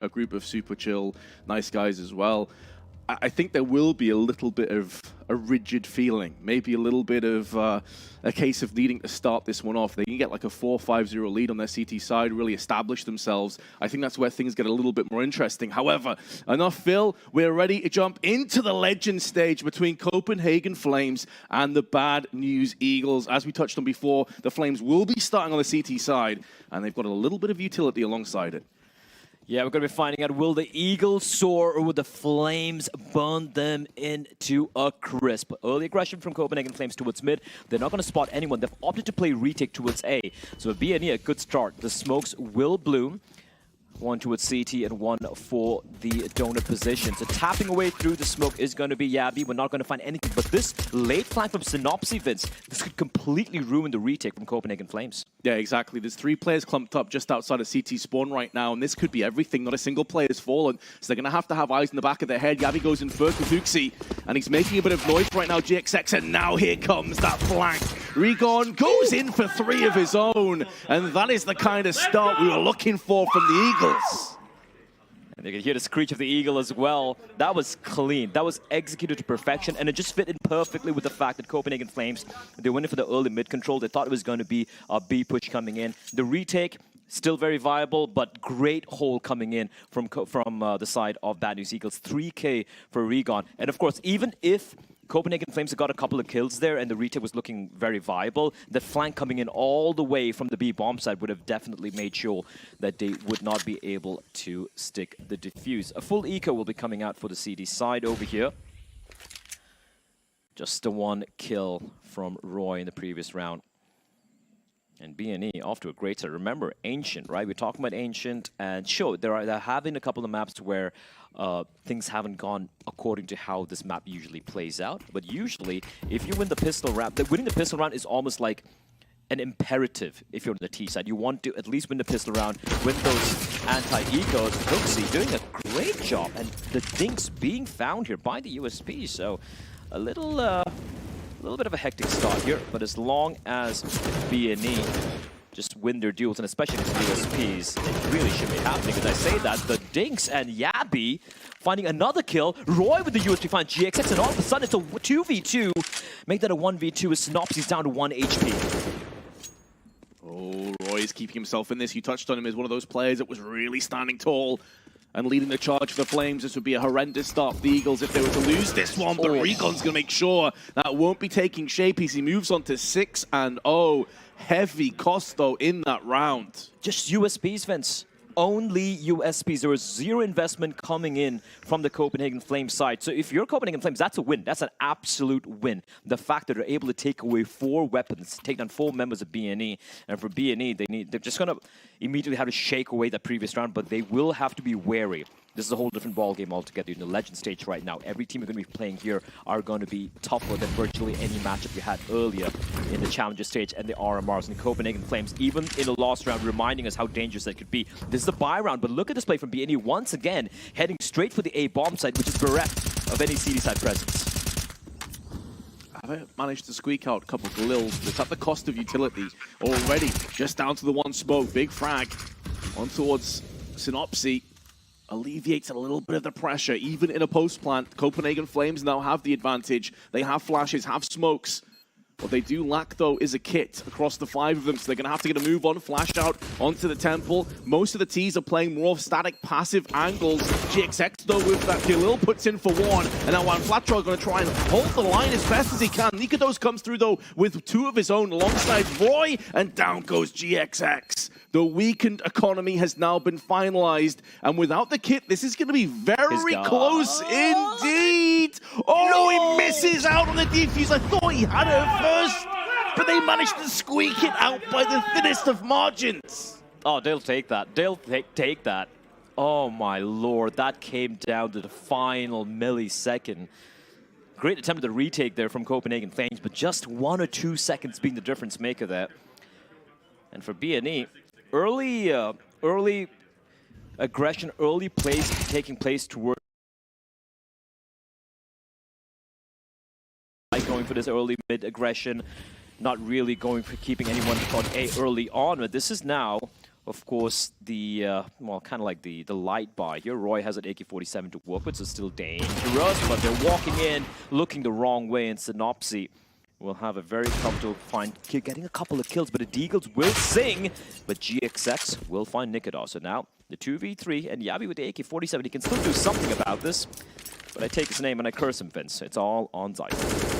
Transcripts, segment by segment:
a group of super chill, nice guys as well. I think there will be a little bit of a rigid feeling, maybe a little bit of a case of needing to start this one off. They can get like a 4-5-0 lead on their CT side, really establish themselves. I think that's where things get a little bit more interesting. However, enough Phil, we're ready to jump into the legend stage between Copenhagen Flames and the Bad News Eagles. As we touched on before, the Flames will be starting on the CT side, and they've got a little bit of utility alongside it. Yeah, we're going to be finding out, will the Eagles soar or will the Flames burn them into a crisp? Early aggression from Copenhagen Flames towards mid. They're not going to spot anyone. They've opted to play retake towards A. So BNE, a good start. The smokes will bloom. One towards CT and one for the donut position. So tapping away through the smoke is going to be Yabby. We're not going to find anything. But this late flank from Synopsy, Vince, this could completely ruin the retake from Copenhagen Flames. Yeah, exactly. There's 3 players clumped up just outside of CT spawn right now, and this could be everything. Not a single player has fallen, so they're going to have eyes in the back of their head. Yabby goes in first with Uxie, and he's making a bit of noise right now, GXX, and now here comes that flank. Regon goes in for 3 of his own, and that is the kind of start we were looking for from the Eagles. And they can hear the screech of the eagle as well. That was clean. That was executed to perfection, and it just fit in perfectly with the fact that Copenhagen Flames, they went in for the early mid control. They thought it was going to be a B push coming in. The retake, still very viable, but great hole coming in from the side of Bad News Eagles. 3K for Regon. And of course, even if Copenhagen Flames have got a couple of kills there and the retake was looking very viable, the flank coming in all the way from the B bomb side would have definitely made sure that they would not be able to stick the defuse. A full eco will be coming out for the CD side over here. Just the 1 kill from Roy in the previous round. And BNE off to a great start. Remember, Ancient, right? We're talking about Ancient, and sure, they're having a couple of maps where things haven't gone according to how this map usually plays out. But usually, if you win the pistol round, winning the pistol round is almost like an imperative if you're on the T side. You want to at least win the pistol round, win those anti-ecos. Uxie doing a great job, and the dinks being found here by the USP. So a little bit of a hectic start here, but as long as BNE just win their duels, and especially against USPs, it really should be happening. As I say that, the Dinks and Yabby finding another kill. Roy with the USP find GXX, and all of a sudden it's a 2v2. Make that a 1v2 with Synopsys down to 1 HP. Oh, Roy's keeping himself in this. You touched on him as one of those players that was really standing tall and leading the charge for the Flames. This would be a horrendous start for the Eagles if they were to lose this one, but Regon's going to make sure that won't be taking shape as he moves on to 6-0. Heavy cost, though, in that round. Just USPs, Vince. Only USPs. There was 0 investment coming in from the Copenhagen Flames side. So if you're Copenhagen Flames, that's a win. That's an absolute win. The fact that they're able to take away 4 weapons, take down 4 members of BNE. And for BNE, they're just going to immediately have to shake away that previous round, but they will have to be wary. This is a whole different ball game altogether in the Legend stage right now. Every team you're going to be playing here are going to be tougher than virtually any matchup you had earlier in the Challenger stage and the RMRs. And the Copenhagen Flames, even in the last round, reminding us how dangerous that could be. This is a buy round, but look at this play from BNE once again, heading straight for the A bomb side, which is bereft of any CD side presence. Have managed to squeak out a couple of lils. It's at the cost of utility already. Just down to the 1 smoke. Big frag on towards Synopsy. Alleviates a little bit of the pressure, even in a post-plant. Copenhagen Flames now have the advantage. They have flashes, have smokes. What they do lack, though, is a kit across the 5 of them, so they're going to have to get a move on, flash out onto the temple. Most of the Ts are playing more static, passive angles. GXX, though, with that Khalil puts in for 1, and now Flatro are going to try and hold the line as best as he can. Nikados comes through, though, with 2 of his own alongside Roy, and down goes GXX. The weakened economy has now been finalized, and without the kit, this is going to be very close indeed. Oh, no, he misses out on the defuse. I thought he had it first, but they managed to squeak it out by the thinnest of margins. Oh, they'll take that. They'll take that. Oh, my lord. That came down to the final millisecond. Great attempt at the retake there from Copenhagen Flames, but just 1 or 2 seconds being the difference maker there. And for BNE, early aggression, early plays taking place toward going for this early mid aggression, not really going for keeping anyone on A early on. But this is now of course, the, well, kind of like the light buy. Here, Roy has an AK-47 to work with, so still dangerous, but they're walking in, looking the wrong way, and Synopsy will have a very comfortable find, getting a couple of kills, but the Deagles will sing, but GXX will find Nikadar. So now, the 2v3, and Yabi with the AK-47, he can still do something about this, but I take his name and I curse him, Vince. It's all on Zypher.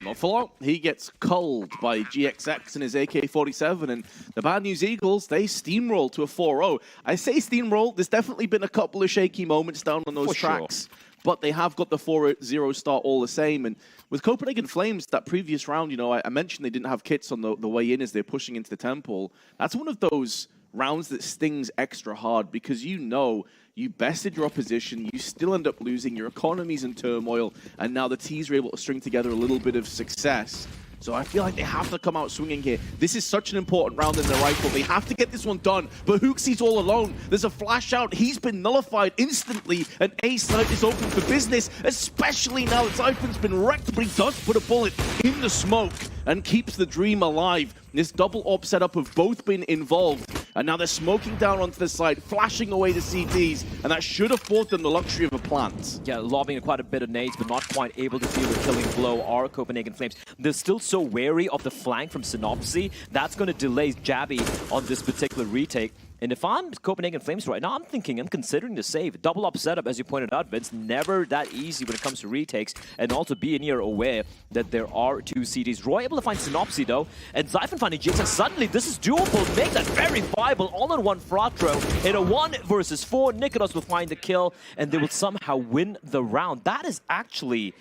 Not for long. He gets culled by GXX and his AK-47, and the Bad News Eagles, they steamroll to a 4-0. I say steamroll, there's definitely been a couple of shaky moments down on those For tracks, sure. but they have got the 4-0 start all the same. And with Copenhagen Flames, that previous round, you know, I mentioned they didn't have kits on the way in as they're pushing into the temple. That's one of those rounds that stings extra hard because you know you bested your opposition, you still end up losing, your economy's in turmoil, and now the T's are able to string together a little bit of success. So I feel like they have to come out swinging here. This is such an important round in their rifle. They have to get this one done. But Hooksy's all alone. There's a flash out. He's been nullified instantly. And A-site is open for business, especially now that Zypher's been wrecked. But he does put a bullet in the smoke and keeps the dream alive. This double op setup have both been involved. And now they're smoking down onto the side, flashing away the CTs. And that should afford them the luxury of a plant. Yeah, lobbing quite a bit of nades, but not quite able to deal with killing blow are Copenhagen Flames. They're still so wary of the flank from Synopsy. That's going to delay Jabby on this particular retake. And if I'm Copenhagen Flames right now, I'm considering the save. Double up setup, as you pointed out, Vince, never that easy when it comes to retakes. And also being here aware that there are two CTs. Roy able to find Synopsy, though. And Zypher finding GXX. Suddenly, this is doable. Make that very viable. All-in-one Fratro. In a 1 versus 4, Nikolas will find the kill. And they will somehow win the round. That is actually...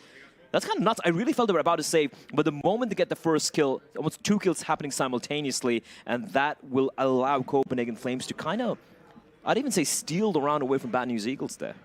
That's kind of nuts. I really felt they were about to save, but the moment they get the first kill, almost 2 kills happening simultaneously, and that will allow Copenhagen Flames to kind of, I'd even say, steal the round away from Bad News Eagles there.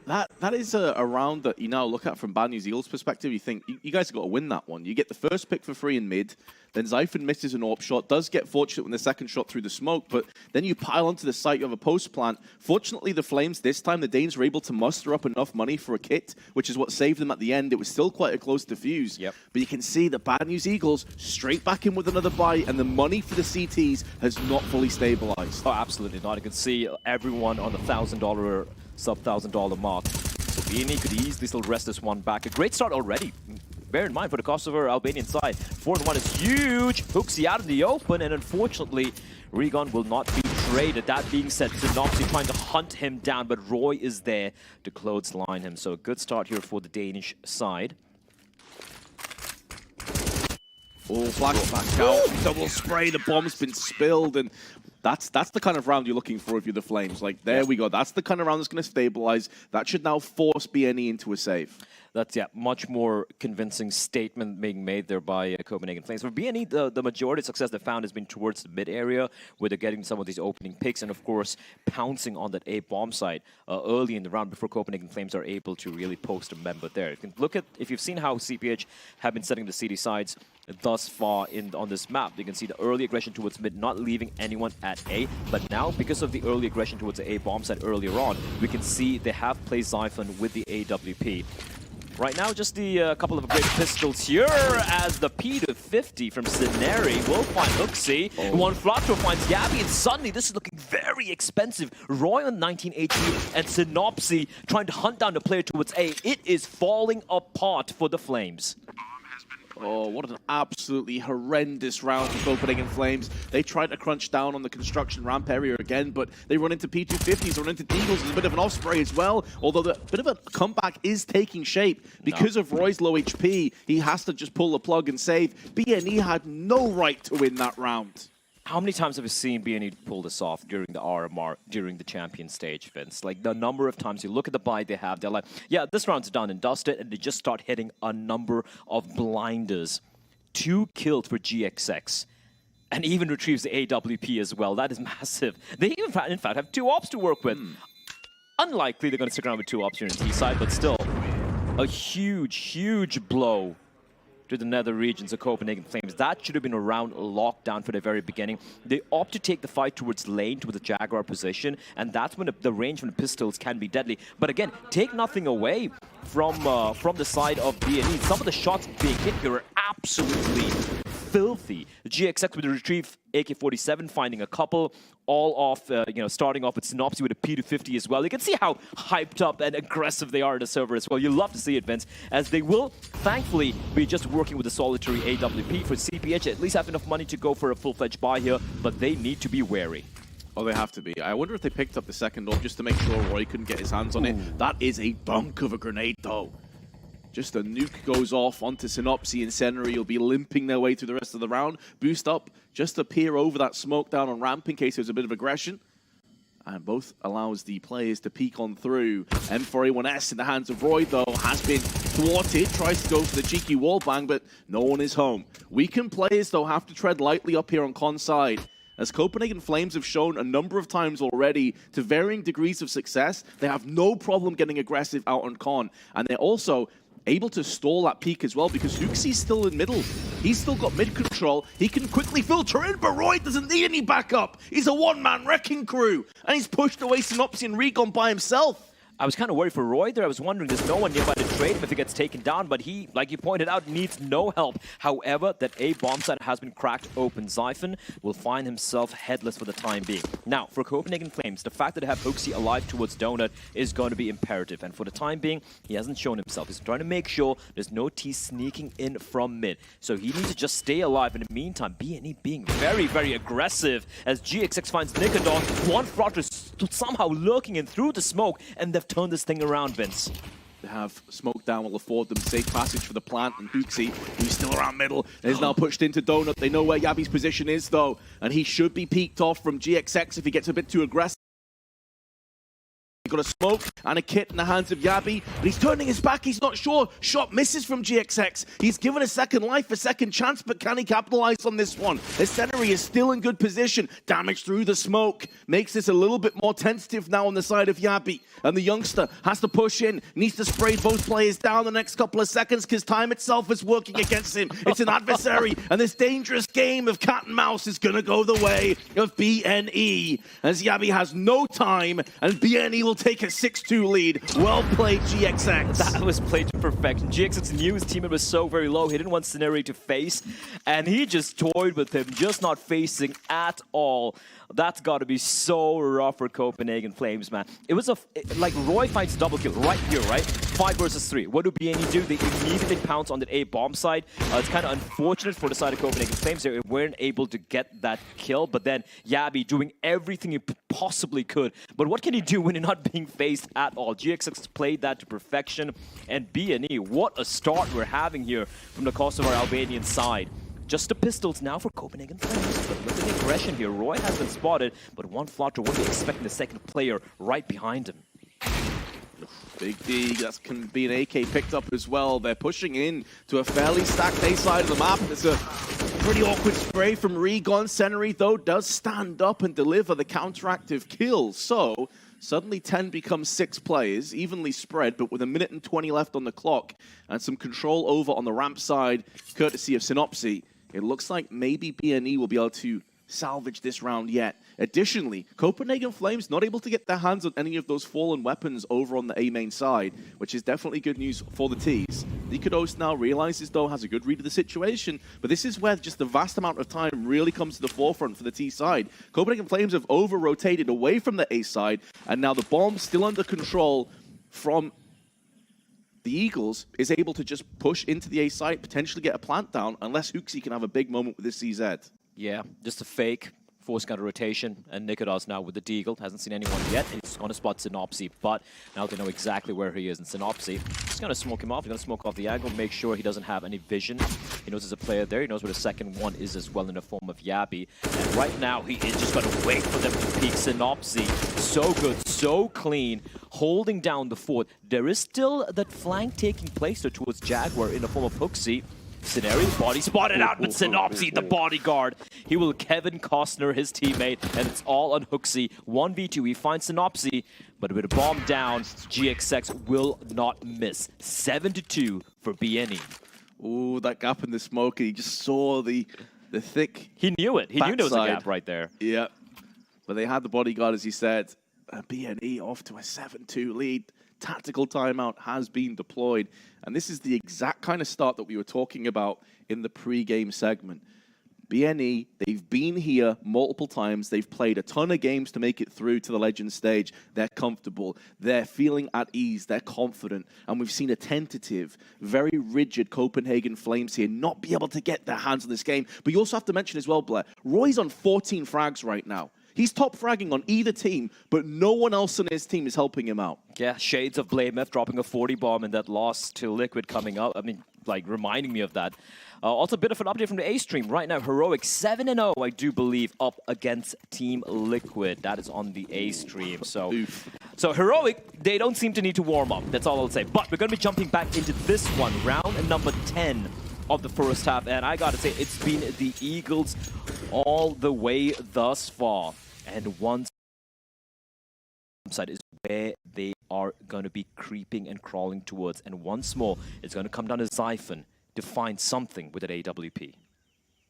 That is a round that you now look at from Bad News Eagles' perspective. You think, you guys have got to win that one. You get the first pick for free in mid, then Zypher misses an AWP shot, does get fortunate with the second shot through the smoke, but then you pile onto the site, you have a post plant. Fortunately, the Flames, this time, the Danes were able to muster up enough money for a kit, which is what saved them at the end. It was still quite a close defuse. Yep. But you can see the Bad News Eagles straight back in with another buy, and the money for the CTs has not fully stabilized. Oh, absolutely not. You can see everyone on the $1,000, sub-$1,000 mark. So BNE could easily still rest this one back. A great start already. Bear in mind, for the Kosovo Albanian side, 4-1 is huge. Hooksy out in the open, and unfortunately, Regon will not be traded. That being said, Synopsy trying to hunt him down, but Roy is there to clothesline him. So a good start here for the Danish side. Oh, flash back out, double spray, the bomb's been spilled, and that's the kind of round you're looking for if you're the Flames. Like, there we go. That's the kind of round that's going to stabilize. That should now force BNE into a save. That's, yeah, much more convincing statement being made there by Copenhagen Flames. For BNE, the majority of success they found has been towards the mid area, where they're getting some of these opening picks, and of course, pouncing on that A bomb site early in the round before Copenhagen Flames are able to really post a member there. You can look at, if you've seen how CPH have been setting the CD sides thus far on this map, you can see the early aggression towards mid, not leaving anyone at A. But now, because of the early aggression towards the A bomb site earlier on, we can see they have played Zyphon with the AWP. Right now, just the couple of great pistols here as the P250 from Sceneri will find Hooksy. One Flatro finds Gabby, and suddenly this is looking very expensive. Roy on 19 HP and Synopsy trying to hunt down the player towards A. It is falling apart for the Flames. Oh, what an absolutely horrendous round for Copenhagen Flames. They tried to crunch down on the construction ramp area again, but they run into P250s, run into Deagles. There's a bit of an off-spray as well, although the bit of a comeback is taking shape. Because of Roy's low HP, he has to just pull the plug and save. BNE had no right to win that round. How many times have we seen BNE pull this off during the RMR, during the champion stage, Vince? Like, the number of times you look at the buy they have, they're like, yeah, this round's done and dusted, and they just start hitting a number of blinders. 2 kills for GXX, and even retrieves the AWP as well. That is massive. They even, in fact, have 2 ops to work with. Unlikely they're going to stick around with 2 ops here in T side, but still, a huge, huge blow to the nether regions of Copenhagen Flames. That should have been a round locked down from the very beginning. They opt to take the fight towards lane, towards the Jaguar position, and that's when the range from the pistols can be deadly. But again, take nothing away from the side of BNE. Some of the shots being hit here are absolutely filthy. GXX with the retrieve AK-47, finding a couple, all off, starting off with Synopsy with a P250 as well. You can see how hyped up and aggressive they are in the server as well. You love to see it, Vince, as they will, thankfully, be just working with a solitary AWP for CPH. At least have enough money to go for a full-fledged buy here, but they need to be wary. Oh, they have to be. I wonder if they picked up the second orb just to make sure Roy couldn't get his hands on it. That is a bunk of a grenade, though. Just a nuke goes off onto Synopsy. Incendiary will be limping their way through the rest of the round. Boost up just to peer over that smoke down on ramp in case there's a bit of aggression. And both allows the players to peek on through. M4A1S in the hands of Roy, though, has been thwarted. Tries to go for the cheeky wall bang, but no one is home. Weakened players, though, have to tread lightly up here on con side. As Copenhagen Flames have shown a number of times already, to varying degrees of success, they have no problem getting aggressive out on con. And they're also able to stall that peak as well, because Huxey's still in middle. He's still got mid control. He can quickly filter in, but Roy doesn't need any backup. He's a one-man wrecking crew, and he's pushed away Synopsy and Recon by himself. I was kind of worried for Roy there. I was wondering, there's no one nearby to trade him if he gets taken down, but he, like you pointed out, needs no help. However, that A bomb site has been cracked open. Zyphon will find himself headless for the time being. Now, for Copenhagen Flames, the fact that they have Huxey alive towards Donut is going to be imperative, and for the time being, he hasn't shown himself. He's trying to make sure there's no T sneaking in from mid, so he needs to just stay alive. In the meantime, BNE being very, very aggressive as GXX finds Nicodon. One Flutter somehow lurking in through the smoke, and they've turned this thing around, Vince. They have smoke down will afford them safe passage for the plant, and Huxey, who's still around middle, is now pushed into Donut. They know where Yabi's position is, though, and he should be peeked off from GXX if he gets a bit too aggressive. Got a smoke and a kit in the hands of Yabi, but he's turning his back. He's not sure. Shot misses from GXX. He's given a second life, a second chance, but can he capitalize on this one? Incendiary is still in good position. Damage through the smoke makes this a little bit more tentative now on the side of Yabi. And the youngster has to push in, needs to spray both players down the next couple of seconds because time itself is working against him. It's an adversary, and this dangerous game of cat and mouse is going to go the way of BNE, as Yabi has no time, and BNE will take a 6-2 lead. Well played, GXX. That was played to perfection. GXX knew his teammate was so very low. He didn't want Scenario to face, and he just toyed with him, just not facing at all. That's got to be so rough for Copenhagen Flames, man. It was like Roy fights double kill right here, right? 5 versus 3. What do BNE do? They immediately pounce on the A bomb side. It's kind of unfortunate for the side of Copenhagen Flames. They weren't able to get that kill, but then Yabi doing everything he possibly could. But what can he do when you're not being faced at all? GXX played that to perfection, and BNE, what a start we're having here from the Kosovar Albanian side. Just the pistols now for Copenhagen Flames. But look at the aggression here. Roy has been spotted, but one Flutter wouldn't be expecting the second player right behind him. Big D, that can be an AK picked up as well. They're pushing in to a fairly stacked A side of the map. It's a pretty awkward spray from Regon. Senary, though, does stand up and deliver the counteractive kill. So suddenly 10 becomes 6 players, evenly spread, but with 1 minute and 20 left on the clock and some control over on the ramp side, courtesy of Synopsy. It looks like maybe BNE will be able to salvage this round yet. Additionally, Copenhagen Flames not able to get their hands on any of those fallen weapons over on the A main side, which is definitely good news for the Ts. Nikodos now realizes, though, has a good read of the situation, but this is where just the vast amount of time really comes to the forefront for the T side. Copenhagen Flames have over-rotated away from the A side, and now the bomb still under control from the Eagles is able to just push into the A site, potentially get a plant down, unless Huxey can have a big moment with his CZ. Yeah, just a fake force counter rotation, and Nikodos now with the Deagle. Hasn't seen anyone yet. He's going to spot Synopsy, but now they know exactly where he is. And Synopsy just going to smoke him off. He's going to smoke off the angle, make sure he doesn't have any vision. He knows there's a player there. He knows where the second one is as well in the form of Yabi. And right now, he is just going to wait for them to peek Synopsy. So good, so clean, holding down the fort. There is still that flank taking place though, towards Jaguar in the form of Huxey. Scenario body spotted out, but Synopsy, the bodyguard. He will Kevin Costner, his teammate, and it's all on Huxey. 1v2, he finds Synopsy, but with a bomb down, GXX will not miss. 7-2 for BNE. Ooh, that gap in the smoke, and he just saw the thick He knew it. He knew there was a backside. gap right there. Yeah, but they had the bodyguard, as he said. BNE off to a 7-2 lead. Tactical timeout has been deployed. And this is the exact kind of start that we were talking about in the pre-game segment. BNE, they've been here multiple times. They've played a ton of games to make it through to the Legends stage. They're comfortable. They're feeling at ease. They're confident. And we've seen a tentative, very rigid Copenhagen Flames here not be able to get their hands on this game. But you also have to mention as well, Blair, Roy's on 14 frags right now. He's top fragging on either team, but no one else on his team is helping him out. Yeah, shades of Blameth dropping a 40 bomb and that loss to Liquid coming out. I mean, like, reminding me of that. Also, a bit of an update from the A stream. Right now, Heroic 7-0, I do believe, up against Team Liquid. That is on the A stream. So Heroic, they don't seem to need to warm up. That's all I'll say. But we're going to be jumping back into this one, round number 10 of the first half. And I got to say, it's been the Eagles all the way thus far. And one side is where they are going to be creeping and crawling towards. And once more, it's going to come down to Xiphon to find something with that AWP.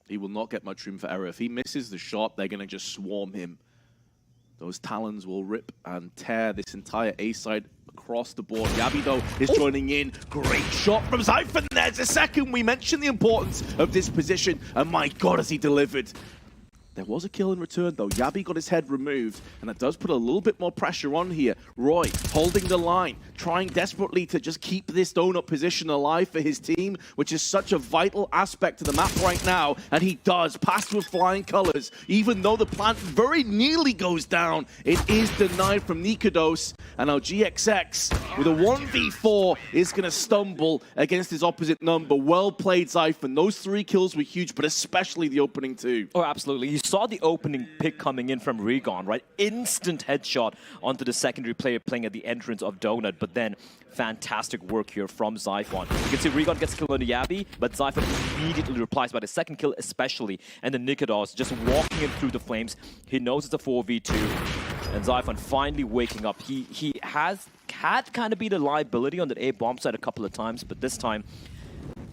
He will not get much room for error. If he misses the shot, they're going to just swarm him. Those talons will rip and tear this entire A side across the board. Yabi, though, is joining in. Great shot from Xiphon. There's a second. We mentioned the importance of this position, and my God, has he delivered. There was a kill in return, though. Yabi got his head removed, and that does put a little bit more pressure on here. Roy holding the line, trying desperately to just keep this donut position alive for his team, which is such a vital aspect to the map right now, and he does. Past with flying colors. Even though the plant very nearly goes down, it is denied from Nikodos, and now GXX, with a 1v4, is going to stumble against his opposite number. Well played, Xiphon. Those 3 kills were huge, but especially the opening 2. Oh, absolutely. You saw the opening pick coming in from Regon, right? Instant headshot onto the secondary player playing at the entrance of Donut, but then fantastic work here from Xiphon. You can see Regon gets killed on the Yabi, but Xiphon immediately replies by the second kill especially, and then Nikodos just walking him through the flames. He knows it's a 4v2, and Xiphon finally waking up. He had kind of been a liability on that A bomb site a couple of times, but this time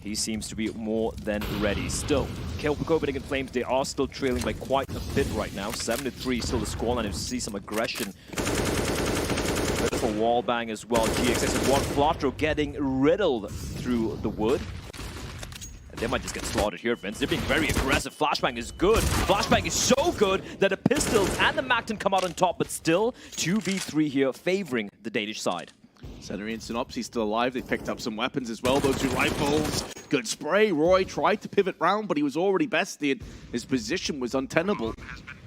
he seems to be more than ready. Still, Copenhagen Flames, they are still trailing by quite a bit right now. 7-3 still the scoreline. You see some aggression. Bit of a wall bang as well. GXX and one Flotro getting riddled through the wood. And they might just get slaughtered here, Vince. They're being very aggressive. Flashbang is good. Flashbang is so good that the Pistols and the Macton come out on top, but still 2v3 here favoring the Danish side. Seneri and Synopsy still alive. They picked up some weapons as well. Those 2 rifles. Good spray. Roy tried to pivot round, but he was already bested. His position was untenable.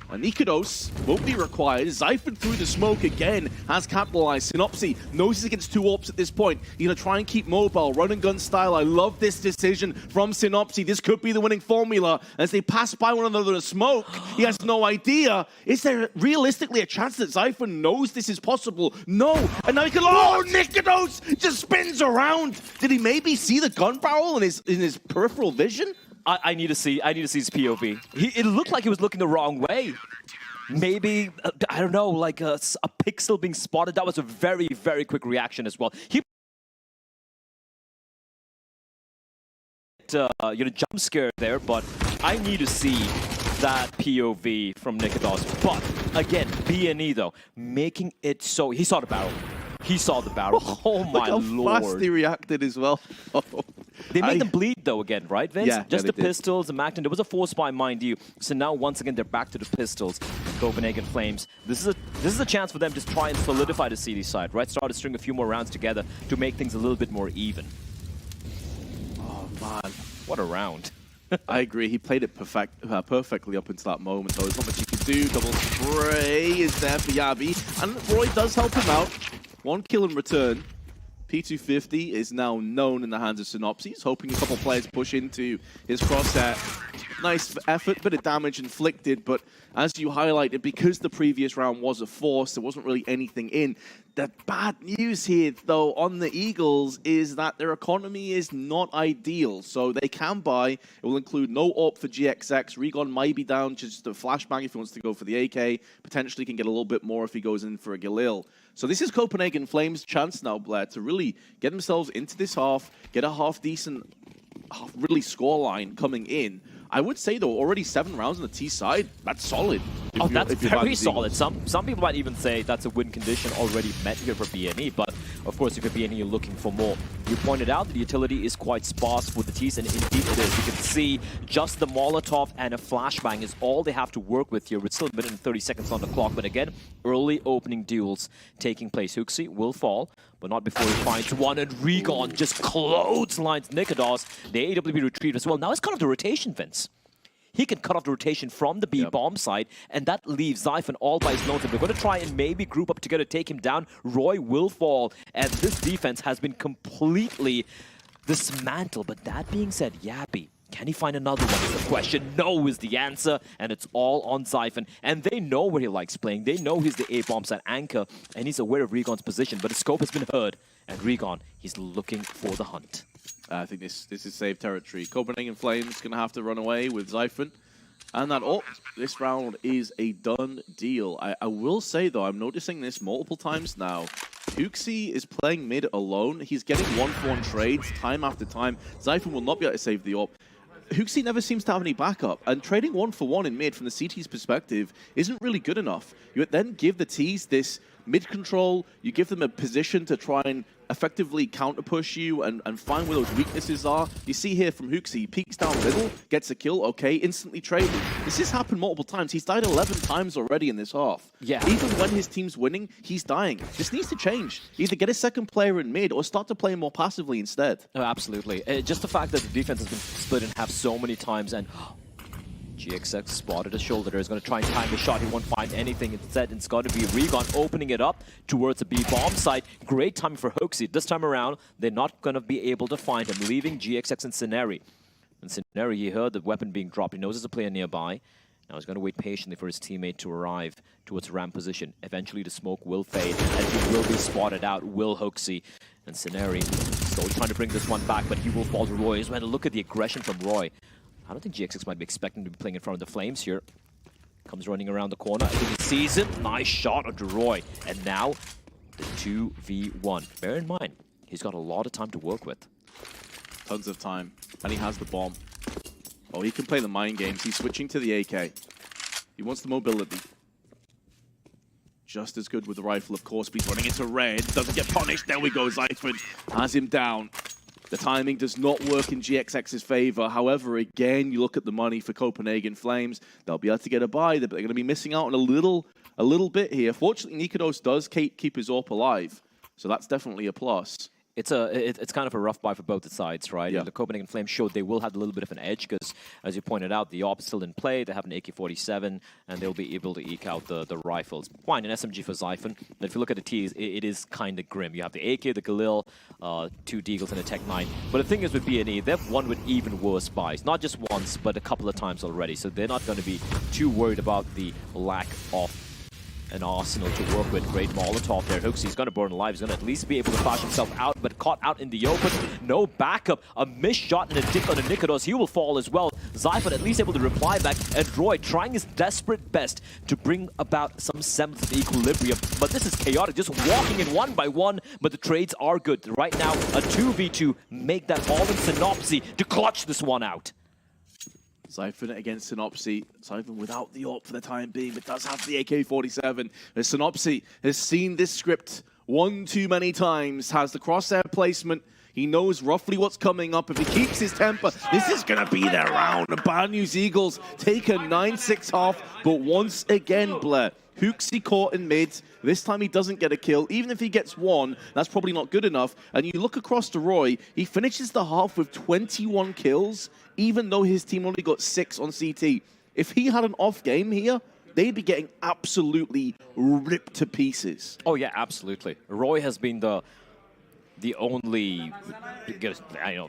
And Nikodos won't be required. Xiphon through the smoke again has capitalized. Synopsy knows he's against 2 AWPs at this point. He's going to try and keep mobile, run and gun style. I love this decision from Synopsy. This could be the winning formula. As they pass by one another in smoke, he has no idea. Is there realistically a chance that Xiphon knows this is possible? No. And now he can... Oh, Nikodos just spins around. Did he maybe see the gun barrel in his peripheral vision? I need to see his POV. It looked like he was looking the wrong way. Maybe, I don't know, like a pixel being spotted. That was a very, very quick reaction as well. He jump scare there, but I need to see that POV from Nikodos. But again, BNE though, making it so he saw the barrel. He saw the barrel. Oh my lord! Look how fast he reacted as well. They made them bleed though again, right, Vince? Yeah, just the Pistols, the Macton. There was a force buy, mind you. So now once again they're back to the Pistols. Copenhagen Flames. This is a chance for them to try and solidify the CD side, right? Start to string a few more rounds together to make things a little bit more even. Oh man, what a round! I agree. He played it perfectly up until that moment. Though there's not much he could do. Double spray is there for Yabi, and Roy does help him out. 1 kill in return. P250 is now known in the hands of Synopsy. He's hoping a couple players push into his crosshair. Nice effort, bit of damage inflicted, but as you highlighted, because the previous round was a force, there wasn't really anything in. The bad news here, though, on the Eagles is that their economy is not ideal. So they can buy. It will include no AWP for GXX. Regon might be down to just a flashbang if he wants to go for the AK. Potentially can get a little bit more if he goes in for a Galil. So this is Copenhagen Flames' chance now, Blair, to really get themselves into this half, get a half-decent, really scoreline coming in. I would say, though, already 7 rounds on the T side. That's solid. Oh, that's if you're very bad solid. Eagles. Some people might even say that's a win condition already met here for BNE, but of course, if you're BNE, you're looking for more. You pointed out that the utility is quite sparse for the T's, and indeed it is. You can see just the Molotov and a flashbang is all they have to work with here, with still a minute and 30 seconds on the clock. But again, early opening duels taking place. Huxi will fall, but not before he finds one, and Regon just clotheslines Nikodos. The AWP retrieved as well. Now it's kind of the rotation, Vince. He can cut off the rotation from the B bomb side, and that leaves Zyphon all by his lonesome. They're going to try and maybe group up together, take him down. Roy will fall, and this defense has been completely dismantled. But that being said, Yappy, can he find another one is the question. No is the answer, and it's all on Zyphon. And they know where he likes playing. They know he's the A-bomb side anchor, and he's aware of Regon's position. But the scope has been heard, and Regon, he's looking for the hunt. I think this is safe territory. Copenhagen Flames going to have to run away with Zyphon. And that, this round is a done deal. I will say, though, I'm noticing this multiple times now. Huxi is playing mid alone. He's getting 1-for-1 trades time after time. Zyphon will not be able to save the AWP. Huxi never seems to have any backup, and trading 1-for-1 in mid from the CT's perspective isn't really good enough. You then give the T's this mid control, you give them a position to try and effectively counter-push you and find where those weaknesses are. You see here from Huxi, he peeks down middle, gets a kill, okay, instantly traded. This has happened multiple times. He's died 11 times already in this half. Yeah. Even when his team's winning, he's dying. This needs to change. Either get a second player in mid or start to play more passively instead. Oh, absolutely. Just the fact that the defense has been split in half so many times, and GXX spotted a shoulder. He's going to try and time the shot. He won't find anything. Instead, it's got to be Regon opening it up towards the B-bomb site. Great timing for Huxi. This time around, they're not going to be able to find him, leaving GXX and Scenari. And Scenari, he heard the weapon being dropped. He knows there's a player nearby. Now he's going to wait patiently for his teammate to arrive towards ramp position. Eventually, the smoke will fade, and he will be spotted out, will Huxi. And Scenari still trying to bring this one back, but he will fall to Roy as well. Look at the aggression from Roy. I don't think GXX might be expecting to be playing in front of the Flames here. Comes running around the corner. I think he sees it. Nice shot onto Roy. And now, the 2v1. Bear in mind, he's got a lot of time to work with. Tons of time. And he has the bomb. Oh, he can play the mind games. He's switching to the AK. He wants the mobility. Just as good with the rifle, of course, but he's running into red. Doesn't get punished. There we go. Zyphon has him down. The timing does not work in GXX's favor. However, again, you look at the money for Copenhagen Flames. They'll be able to get a buy. They're going to be missing out on a little bit here. Fortunately, Nikodos does keep his AWP alive, so that's definitely a plus. It's kind of a rough buy for both the sides, right? Yeah. And the Copenhagen Flames showed they will have a little bit of an edge because, as you pointed out, the AWP is still in play. They have an AK-47, and they'll be able to eke out the rifles. Fine, an SMG for Zyphon. But if you look at the T's, it is kind of grim. You have the AK, the Galil, 2 Deagles, and a Tech-9. But the thing is with BNE, they've won with even worse buys. Not just once, but a couple of times already. So they're not going to be too worried about the lack of an arsenal to work with. Great Molotov there. Huxi's going to burn alive. He's going to at least be able to flash himself out, but caught out in the open. No backup. A missed shot and a dick on the Nikodos. He will fall as well. Zyphon at least able to reply back, and Roy trying his desperate best to bring about some semblance of equilibrium. But this is chaotic, just walking in one by one, but the trades are good. Right now, a 2v2. Make that all in Synopsy to clutch this one out. Zyphon against Synopsy. Zyphon without the AWP for the time being, but does have the AK-47. As Synopsy has seen this script one too many times, has the crosshair placement. He knows roughly what's coming up. If he keeps his temper, this is going to be their round. The Bad News Eagles take a 9-6 half, but once again, Blair, Huxi caught in mid. This time he doesn't get a kill. Even if he gets one, that's probably not good enough. And you look across to Roy, he finishes the half with 21 kills, even though his team only got 6 on CT. If he had an off game here, they'd be getting absolutely ripped to pieces. Oh yeah, absolutely. Roy has been the only,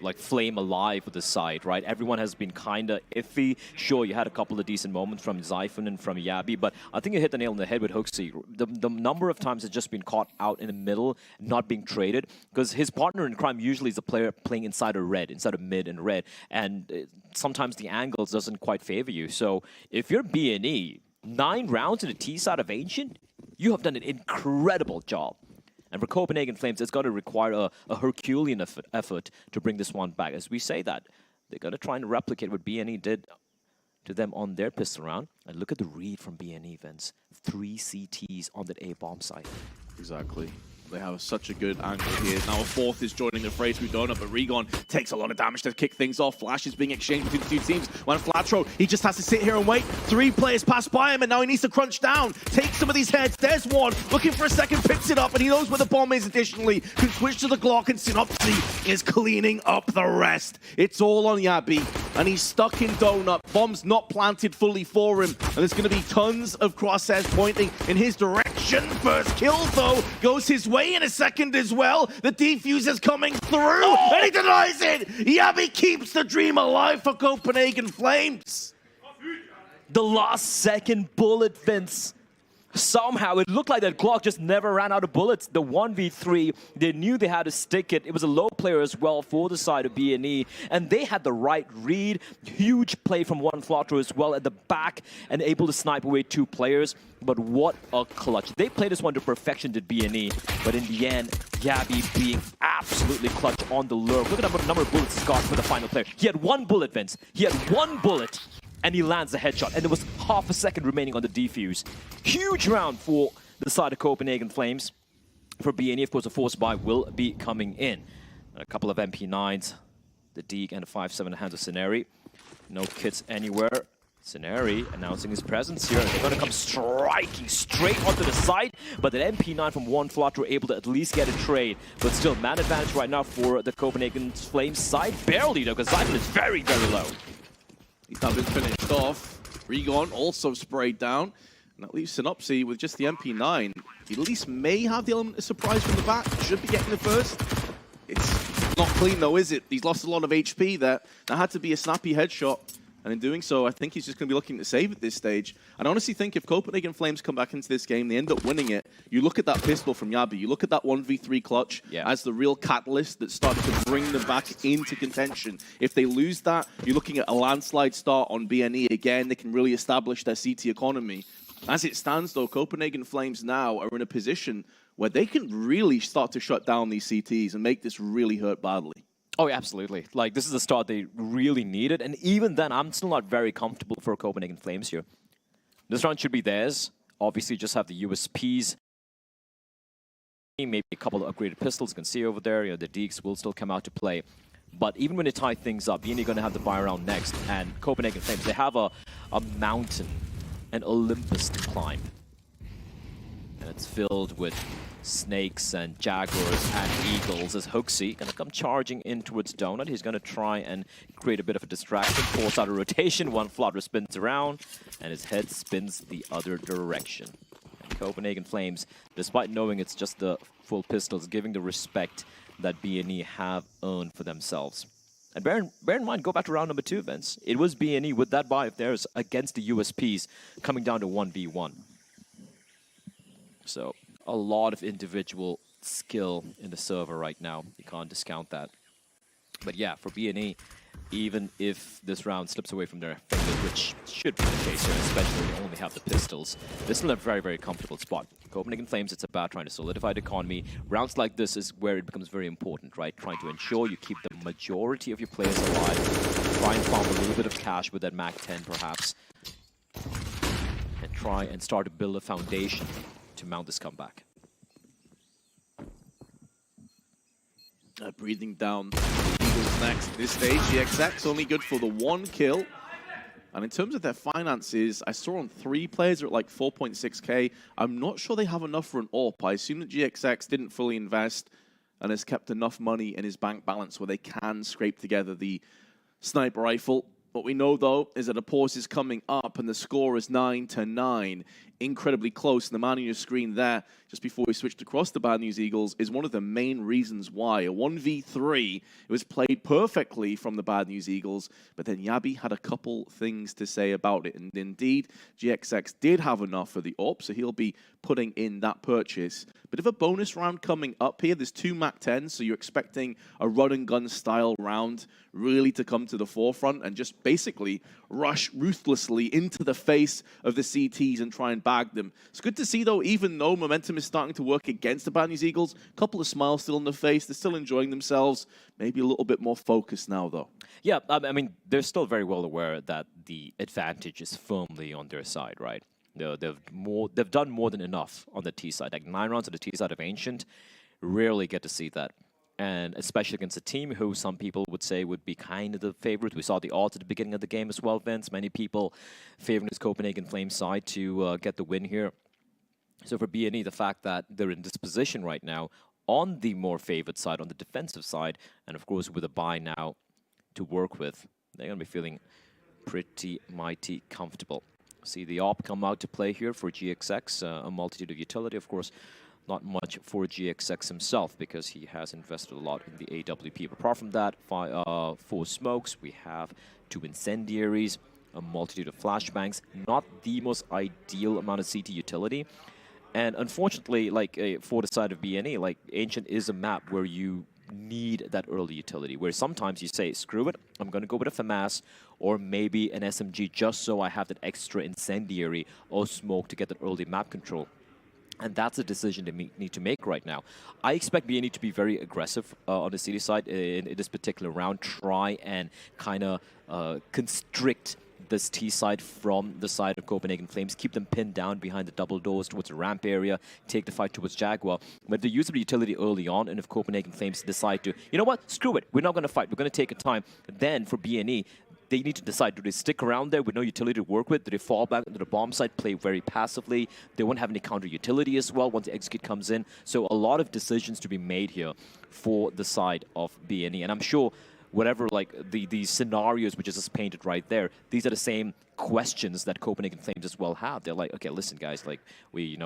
like flame alive with the side, right? Everyone has been kind of iffy. Sure, you had a couple of decent moments from Zyphon and from Yabi, but I think you hit the nail on the head with Huxi. The number of times it's just been caught out in the middle, not being traded, because his partner in crime usually is a player playing inside of red, inside of mid and red, and sometimes the angles doesn't quite favor you. So if you're BNE, 9 rounds in the T side of Ancient, you have done an incredible job. And for Copenhagen Flames, it's going to require a Herculean effort to bring this one back. As we say that, they're going to try and replicate what BNE did to them on their pistol round. And look at the read from BNE, Vince. 3 CTs on that A-bomb site. Exactly. They have such a good angle here. Now a fourth is joining the fray through Donut, but Regon takes a lot of damage to kick things off. Flash is being exchanged between the two teams. When Flatro, he just has to sit here and wait. 3 players pass by him, and now he needs to crunch down. Take some of these heads. There's one, looking for a second, picks it up, and he knows where the bomb is additionally. Can switch to the Glock, and Synopsy is cleaning up the rest. It's all on Yabi, and he's stuck in Donut. Bomb's not planted fully for him, and there's going to be tons of crosshairs pointing in his direction. First kill, though, goes his way in a second as well. The defuse is coming through, and he denies it! Yabi keeps the dream alive for Copenhagen Flames. The last second bullet, Vince. Somehow, it looked like that Glock just never ran out of bullets. The 1v3, they knew they had to stick it. It was a low player as well for the side of BNE, and they had the right read. Huge play from one Flatro as well at the back, and able to snipe away 2 players. But what a clutch. They played this one to perfection, did BNE, but in the end, Yabi being absolutely clutch on the lurk. Look at the number of bullets he's got for the final player. He had 1 bullet, Vince. He had 1 bullet. And he lands the headshot, and there was half a second remaining on the defuse. Huge round for the side of Copenhagen Flames. For BNE, of course, the force buy will be coming in. A couple of MP9s, the Deke and the 5.7 in the hands of Scenari. No kits anywhere. Scenari announcing his presence here. They're going to come striking straight onto the side, but that MP9 from one Flatro able to at least get a trade. But still, man advantage right now for the Copenhagen Flames side. Barely, though, because Simon is very, very low. He's now been finished off. Regon also sprayed down. And that leaves Synopsy with just the MP9. He at least may have the element of surprise from the back. Should be getting the first. It's not clean though, is it? He's lost a lot of HP there. That had to be a snappy headshot. And in doing so, I think he's just going to be looking to save at this stage. And I honestly think if Copenhagen Flames come back into this game, they end up winning it. You look at that pistol from Yabi, you look at that 1v3 clutch as the real catalyst that started to bring them back into contention. If they lose that, you're looking at a landslide start on BNE again. They can really establish their CT economy. As it stands, though, Copenhagen Flames now are in a position where they can really start to shut down these CTs and make this really hurt badly. Oh, yeah, absolutely. Like, this is the start they really needed. And even then, I'm still not very comfortable for Copenhagen Flames here. This round should be theirs. Obviously, just have the USPs. Maybe a couple of upgraded pistols. You can see over there, you know, the Deeks will still come out to play. But even when they tie things up, you're going to have the buy round next. And Copenhagen Flames, they have a mountain, an Olympus to climb. And it's filled with snakes and jaguars and eagles as Hooksy going to come charging in towards Donut. He's going to try and create a bit of a distraction, force out a rotation. One Flutter spins around, and his head spins the other direction. And Copenhagen Flames, despite knowing it's just the full pistols, giving the respect that BNE have earned for themselves. And bear in mind, go back to round number 2, Vince. It was BNE with that buy of theirs against the USPs coming down to 1v1. So a lot of individual skill in the server right now. You can't discount that. But yeah, for BNE, even if this round slips away from their fingers, which should be the case here, especially when they only have the pistols, they're still in a very, very comfortable spot. Copenhagen Flames, it's about trying to solidify the economy. Rounds like this is where it becomes very important, right? Trying to ensure you keep the majority of your players alive. Try and farm a little bit of cash with that MAC-10, perhaps. And try and start to build a foundation to mount this comeback. Breathing down the Eagles next at this stage. GXX only good for the 1 kill. And in terms of their finances, I saw on 3 players are at like 4.6k. I'm not sure they have enough for an AWP. I assume that GXX didn't fully invest and has kept enough money in his bank balance where they can scrape together the sniper rifle. What we know, though, is that a pause is coming up, and the score is 9-9. Incredibly close. And the man on your screen there, just before we switched across the Bad News Eagles, is one of the main reasons why. A 1v3, it was played perfectly from the Bad News Eagles, but then Yabi had a couple things to say about it. And indeed, GXX did have enough for the AWP, so he'll be putting in that purchase. Bit of a bonus round coming up here. There's 2 MAC-10s, so you're expecting a run-and-gun style round really to come to the forefront and just basically rush ruthlessly into the face of the CTs and try and bagged them. It's good to see, though, even though momentum is starting to work against the Bad News Eagles, a couple of smiles still on their face. They're still enjoying themselves. Maybe a little bit more focused now, though. Yeah, I mean, they're still very well aware that the advantage is firmly on their side, right? They've done more than enough on the T side. Like 9 rounds on the T side of Ancient, rarely get to see that. And especially against a team who some people would say would be kind of the favorite. We saw the odds at the beginning of the game as well, Vince. Many people favoring this Copenhagen Flames side to get the win here. So for BNE, the fact that they're in this position right now on the more favored side, on the defensive side, and of course with a bye now to work with, they're going to be feeling pretty mighty comfortable. See the AWP come out to play here for GXX, a multitude of utility, of course. Not much for GXX himself because he has invested a lot in the AWP. But apart from that, 4 smokes, we have 2 incendiaries, a multitude of flashbangs, not the most ideal amount of CT utility. And unfortunately, like for the side of BNE, like Ancient is a map where you need that early utility, where sometimes you say, screw it, I'm going to go with a FAMAS or maybe an SMG just so I have that extra incendiary or smoke to get that early map control. And that's a decision they need to make right now. I expect BNE to be very aggressive on the city side in this particular round. Try and kind of constrict this T side from the side of Copenhagen Flames. Keep them pinned down behind the double doors towards the ramp area. Take the fight towards Jaguar. But they use the utility early on, and if Copenhagen Flames decide to, you know what, screw it, we're not going to fight. We're going to take a time. Then for BNE, they need to decide, do they stick around there with no utility to work with? Do they fall back into the bomb site, play very passively? They won't have any counter utility as well once the execute comes in. So a lot of decisions to be made here for the side of BNE. And I'm sure whatever, like, these scenarios which is just painted right there, these are the same questions that Copenhagen Flames as well have. They're like, okay, listen, guys, like, we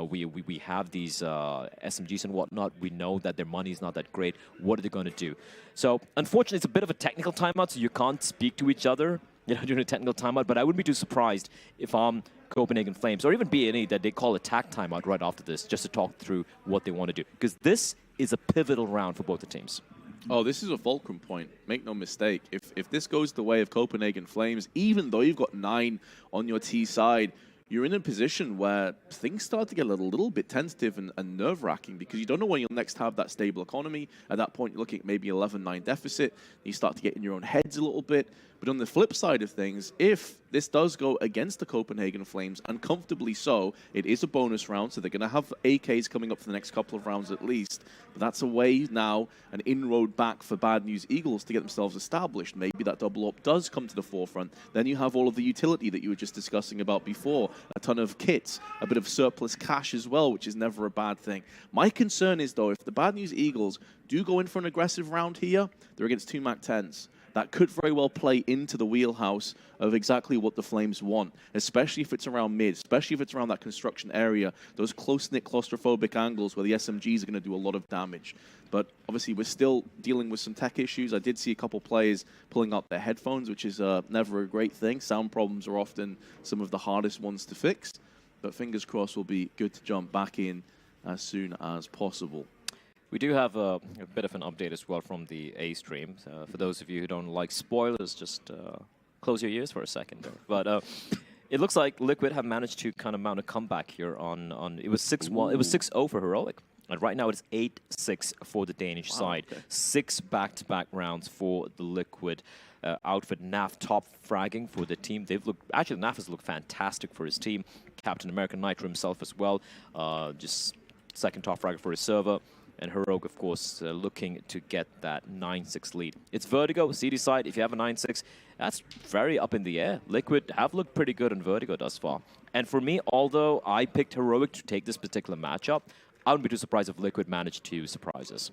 have these SMGs and whatnot. We know that their money is not that great. What are they going to do? So, unfortunately, it's a bit of a technical timeout, so you can't speak to each other, during a technical timeout. But I wouldn't be too surprised if Copenhagen Flames or even BNE that they call a tac timeout right after this, just to talk through what they want to do, because this is a pivotal round for both the teams. Oh, this is a fulcrum point. Make no mistake. If this goes the way of Copenhagen Flames, even though you've got 9 on your T side, you're in a position where things start to get a little bit tentative and nerve-wracking because you don't know when you'll next have that stable economy. At that point, you're looking at maybe 11-9 deficit. You start to get in your own heads a little bit. But on the flip side of things, if this does go against the Copenhagen Flames, and comfortably so, it is a bonus round, so they're going to have AKs coming up for the next couple of rounds at least. But that's a way now, an inroad back for Bad News Eagles to get themselves established. Maybe that double up does come to the forefront. Then you have all of the utility that you were just discussing about before. A ton of kits, a bit of surplus cash as well, which is never a bad thing. My concern is, though, if the Bad News Eagles do go in for an aggressive round here, they're against 2 MAC-10s. That could very well play into the wheelhouse of exactly what the Flames want, especially if it's around mid, especially if it's around that construction area, those close-knit claustrophobic angles where the SMGs are going to do a lot of damage. But obviously, we're still dealing with some tech issues. I did see a couple players pulling out their headphones, which is never a great thing. Sound problems are often some of the hardest ones to fix. But fingers crossed, will be good to jump back in as soon as possible. We do have a bit of an update as well from the A stream. For those of you who don't like spoilers, just close your ears for a second there. But it looks like Liquid have managed to kind of mount a comeback here on it was 6-1. It was 6-0 for Heroic. And right now it's 8-6 for the Danish side. Okay. 6 back-to-back rounds for the Liquid outfit. Naf top fragging for the team. They've looked, actually Naf has looked fantastic for his team. Captain America Nitro himself as well. Just second top fragger for his server. And Heroic, of course, looking to get that 9-6 lead. It's Vertigo, CD side. If you have a 9-6, that's very up in the air. Liquid have looked pretty good on Vertigo thus far. And for me, although I picked Heroic to take this particular matchup, I wouldn't be too surprised if Liquid managed to surprise us.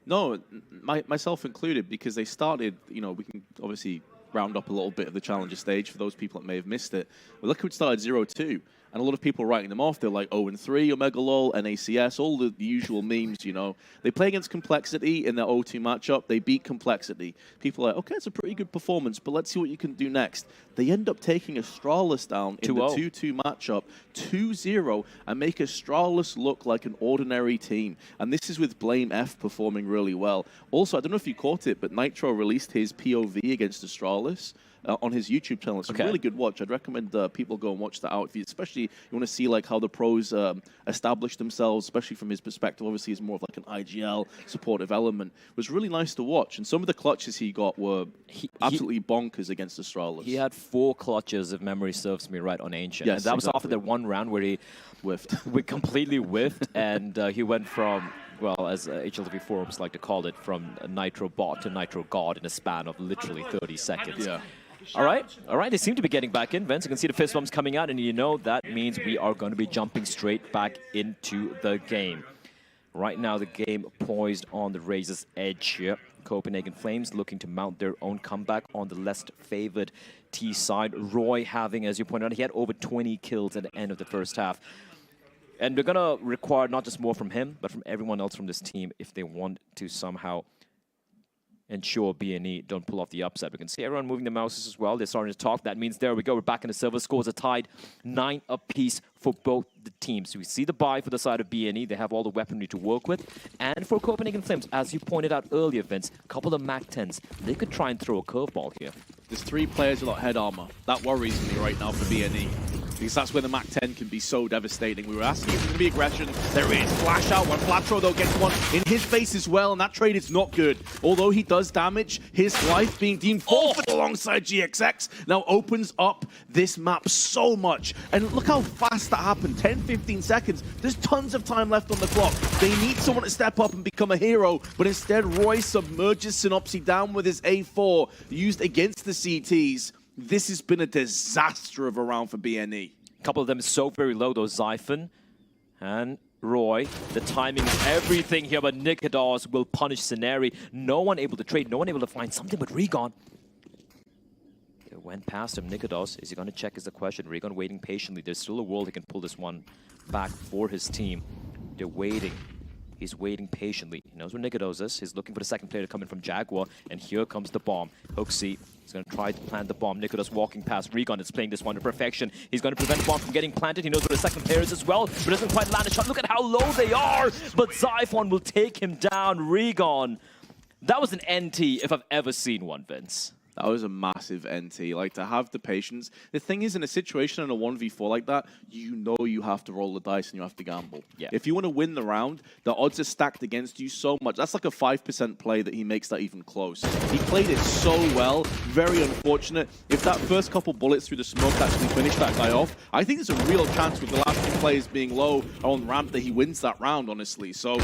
No, myself included, because they started, we can obviously round up a little bit of the challenger stage for those people that may have missed it. Well, Liquid started 0-2. And a lot of people writing them off. They're like 0-3, Omega LOL, NACS, all the usual memes, They play against Complexity in their 0-2 matchup. They beat Complexity. People are like, okay, it's a pretty good performance, but let's see what you can do next. They end up taking Astralis down in the 2-2 matchup, 2-0, and make Astralis look like an ordinary team. And this is with Blame F performing really well. Also, I don't know if you caught it, but Nitro released his POV against Astralis. on his YouTube channel. It's a really good watch. I'd recommend people go and watch that out. If you, especially you want to see like how the pros establish themselves, especially from his perspective. Obviously, he's more of like an IGL supportive element. It was really nice to watch, and some of the clutches he got were absolutely bonkers against Astralis. He had 4 clutches, if memory serves me right, on Ancient. Yes, and that was after that one round where he completely whiffed, and he went from, well, as HLTV forums like to call it, from a Nitro bot to Nitro God in a span of literally 30 seconds. Yeah. All right, they seem to be getting back in, Vince. You can see the fist bumps coming out, and you know that means we are going to be jumping straight back into the game. Right now, the game poised on the razor's edge here. Copenhagen Flames looking to mount their own comeback on the less favored T side. Roy having, as you pointed out, he had over 20 kills at the end of the first half. And they're going to require not just more from him, but from everyone else from this team if they want to somehow ensure BNE don't pull off the upset. We can see everyone moving the mouses as well. They're starting to talk. That means there we go. We're back in the server. Scores are tied 9 apiece for both the teams. So we see the buy for the side of BNE. They have all the weaponry to work with. And for Copenhagen Flames, as you pointed out earlier, Vince, a couple of MAC-10s. They could try and throw a curveball here. There's 3 players without head armor. That worries me right now for BNE. Because that's where the MAC-10 can be so devastating. We were asking if there's going to be aggression. There is. Flash out. One Flatro, though, gets one in his face as well, and that trade is not good. Although he does damage, his life being deemed forfeit alongside GXX now opens up this map so much. And look how fast that happened. 10, 15 seconds. There's tons of time left on the clock. They need someone to step up and become a hero, but instead Roy submerges Synopsy down with his A4 used against the CTs. This has been a disaster of a round for BNE. A couple of them is so very low, though. Zyphon and Roy. The timing is everything here, but Nikodos will punish Scenari. No one able to trade, no one able to find something but Regon. It went past him. Nikodos, is he going to check is the question. Regon waiting patiently. There's still a world he can pull this one back for his team. They're waiting. He's waiting patiently. He knows where Nikodos is. He's looking for the second player to come in from Jaguar. And here comes the bomb. Hooksy is going to try to plant the bomb. Nikodos walking past. Regon is playing this one to perfection. He's going to prevent the bomb from getting planted. He knows where the second player is as well, but doesn't quite land a shot. Look at how low they are. But Zyphon will take him down. Regon. That was an NT if I've ever seen one, Vince. That was a massive NT. Like, to have the patience. The thing is, in a situation in a 1v4 like that, you know you have to roll the dice and you have to gamble. Yeah. If you want to win the round, the odds are stacked against you so much. That's like a 5% play that he makes that even close. He played it so well. Very unfortunate. If that first couple bullets through the smoke actually finished that guy off, I think there's a real chance with the last 2 players being low on ramp that he wins that round, honestly. So,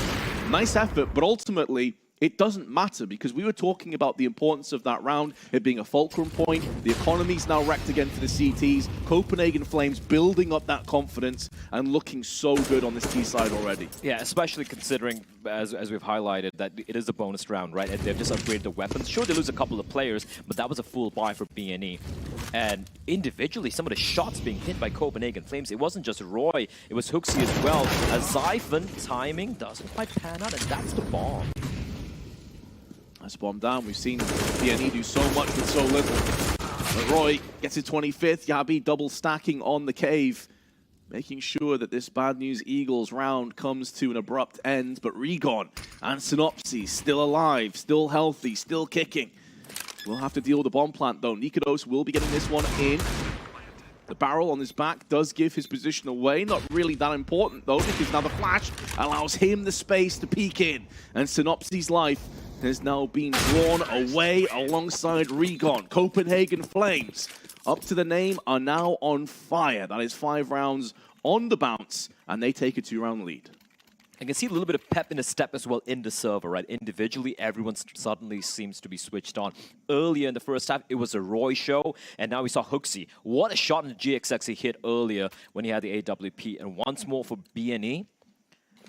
nice effort, but ultimately, it doesn't matter because we were talking about the importance of that round, it being a fulcrum point. The economy's now wrecked again for the CTs. Copenhagen Flames building up that confidence and looking so good on this T side already. Yeah, especially considering, as we've highlighted, that it is a bonus round, right? And they've just upgraded the weapons. Sure, they lose a couple of players, but that was a full buy for BNE. And individually, some of the shots being hit by Copenhagen Flames, it wasn't just Roy, it was Hooksy as well. As Zyphon, timing doesn't quite pan out, and that's the bomb. That's bomb down. We've seen BNE do so much with so little. But Roy gets his 25th. Yabi double stacking on the cave, making sure that this Bad News Eagles round comes to an abrupt end. But Regon and Synopsy still alive, still healthy, still kicking. We'll have to deal with the bomb plant, though. Nikodos will be getting this one in. The barrel on his back does give his position away. Not really that important, though, because now the flash allows him the space to peek in. And Synopsy's life has now been drawn away alongside Regon. Copenhagen Flames, up to the name, are now on fire. That is 5 rounds on the bounce, and they take a 2-round lead. I can see a little bit of pep in the step as well in the server, right? Individually, everyone suddenly seems to be switched on. Earlier in the first half, it was a Roy show, and now we saw Hooksy. What a shot in the GXX he hit earlier when he had the AWP. And once more for BNE,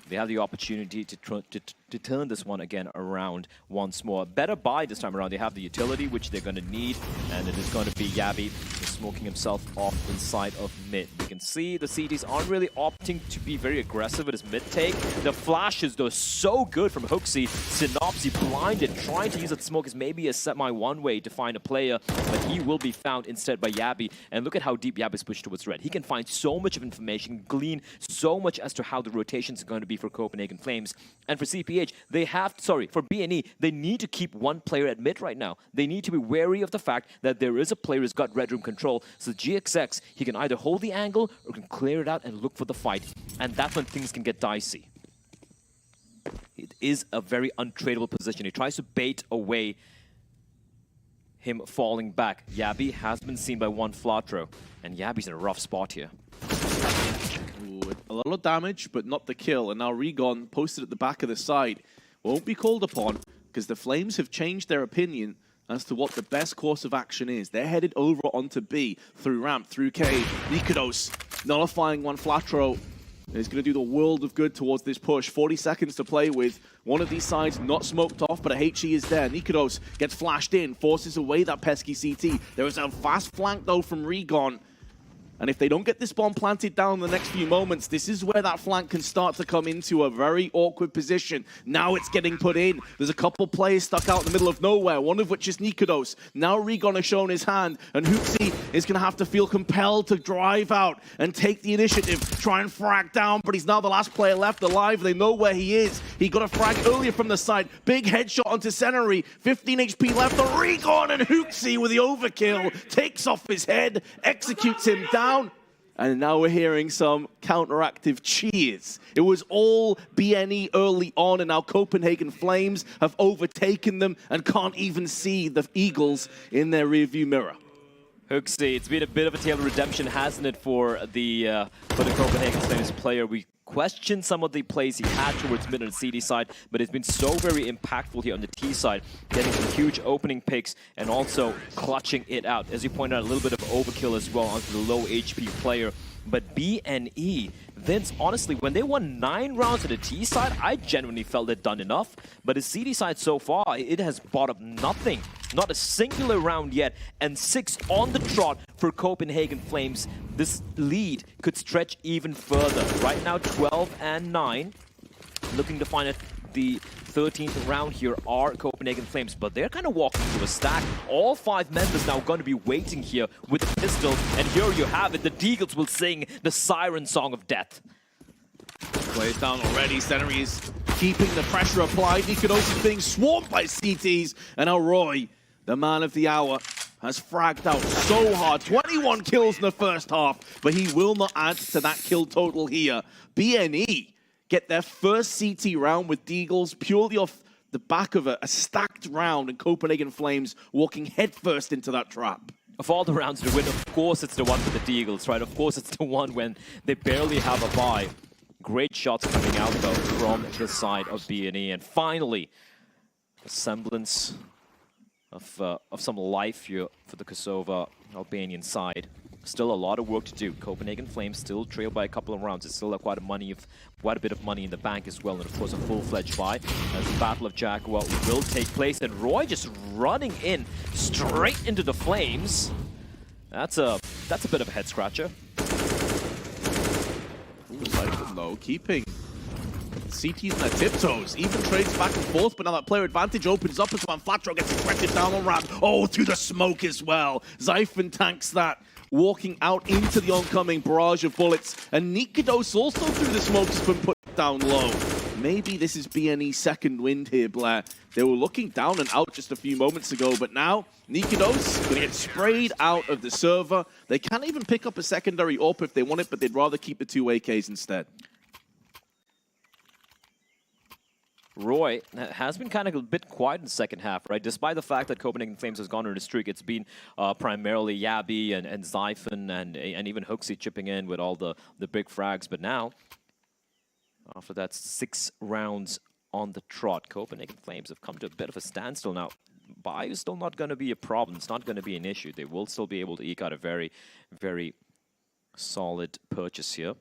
they have the opportunity to turn this one again around once more. Better buy this time around. They have the utility, which they're going to need, and it is going to be Yabi smoking himself off inside of mid. You can see the CDs aren't really opting to be very aggressive with his mid take. The flashes, though, so good from Hooksy. Synopsy blinded, trying to use that smoke as maybe a semi-one-way to find a player, but he will be found instead by Yabi. And look at how deep Yabi's pushed towards red. He can find so much of information, glean so much as to how the rotations are going to be for Copenhagen Flames. And for CPH, BH, they have, sorry, for BNE, they need to keep one player at mid right now. They need to be wary of the fact that there is a player who's got red room control. So GXX, he can either hold the angle or can clear it out and look for the fight. And that's when things can get dicey. It is a very untradeable position. He tries to bait away him falling back. Yabi has been seen by one Flatro, and Yabi's in a rough spot here. Ooh, a lot of damage, but not the kill. And now Regon, posted at the back of the side, won't be called upon because the Flames have changed their opinion as to what the best course of action is. They're headed over onto B, through ramp, through cave. Nikodos nullifying one Flatro. It's going to do the world of good towards this push. 40 seconds to play with. One of these sides not smoked off, but a HE is there. Nikodos gets flashed in, forces away that pesky CT. There is a fast flank, though, from Regon. And if they don't get this bomb planted down in the next few moments, this is where that flank can start to come into a very awkward position. Now it's getting put in. There's a couple players stuck out in the middle of nowhere, one of which is Nikodos. Now Regon has shown his hand, and Hoopsy is going to have to feel compelled to drive out and take the initiative, try and frag down, but he's now the last player left alive. They know where he is. He got a frag earlier from the side. Big headshot onto Senary. 15 HP left on Regon, and Hoopsy with the overkill takes off his head, executes him down. And now we're hearing some counteractive cheers. It was all BNE early on, and now Copenhagen Flames have overtaken them and can't even see the Eagles in their rearview mirror. Hooksy, it's been a bit of a tale of redemption, hasn't it, for the Copenhagen Flames player? We questioned some of the plays he had towards mid and CD side, but it's been so very impactful here on the T side, getting some huge opening picks and also clutching it out. As you pointed out, a little bit of overkill as well onto the low HP player. But BNE, Vince, honestly, when they won 9 rounds on the T side, I genuinely felt they'd done enough. But the CD side so far, it has bought up nothing. Not a singular round yet, and 6 on the trot for Copenhagen Flames. This lead could stretch even further. Right now, 12-9. Looking to find the 13th round here are Copenhagen Flames, but they're kind of walking through a stack. All 5 members now going to be waiting here with the pistol, and here you have it. The Deagles will sing the siren song of death. Plays down already. Senary is keeping the pressure applied. Nikodos is being swarmed by CTs, and now Roy, the man of the hour, has fragged out so hard. 21 kills in the first half, but he will not add to that kill total here. BNE get their first CT round with Deagles purely off the back of a stacked round, and Copenhagen Flames walking headfirst into that trap. Of all the rounds to win, of course it's the one for the Deagles, right? Of course it's the one when they barely have a bye. Great shots coming out, though, from the side of BNE. And finally, a semblance of some life here for the Kosovo Albanian side. Still a lot of work to do. Copenhagen Flames still trail by a couple of rounds. It's still quite a bit of money in the bank as well, and of course a full-fledged buy as the Battle of Jaguar will take place. And Roy just running in straight into the Flames. That's a bit of a head scratcher. Ooh, low, keeping CT's in their tiptoes, even trades back and forth, but now that player advantage opens up as one. Flatro gets aggressive down on ramp. Oh, through the smoke as well. Zyphon tanks that, walking out into the oncoming barrage of bullets. And Nikodos also through the smoke has been put down low. Maybe this is BNE's second wind here, Blair. They were looking down and out just a few moments ago, but now Nikodos going to get sprayed out of the server. They can't even pick up a secondary AWP if they want it, but they'd rather keep the 2 AKs instead. Roy has been kind of a bit quiet in the second half, right? Despite the fact that Copenhagen Flames has gone on a streak, it's been primarily Yabi and Zyphon and even Hooksy chipping in with all the big frags. But now, after that 6 rounds on the trot, Copenhagen Flames have come to a bit of a standstill now. Buy is still not going to be a problem. It's not going to be an issue. They will still be able to eke out a very, very solid purchase here.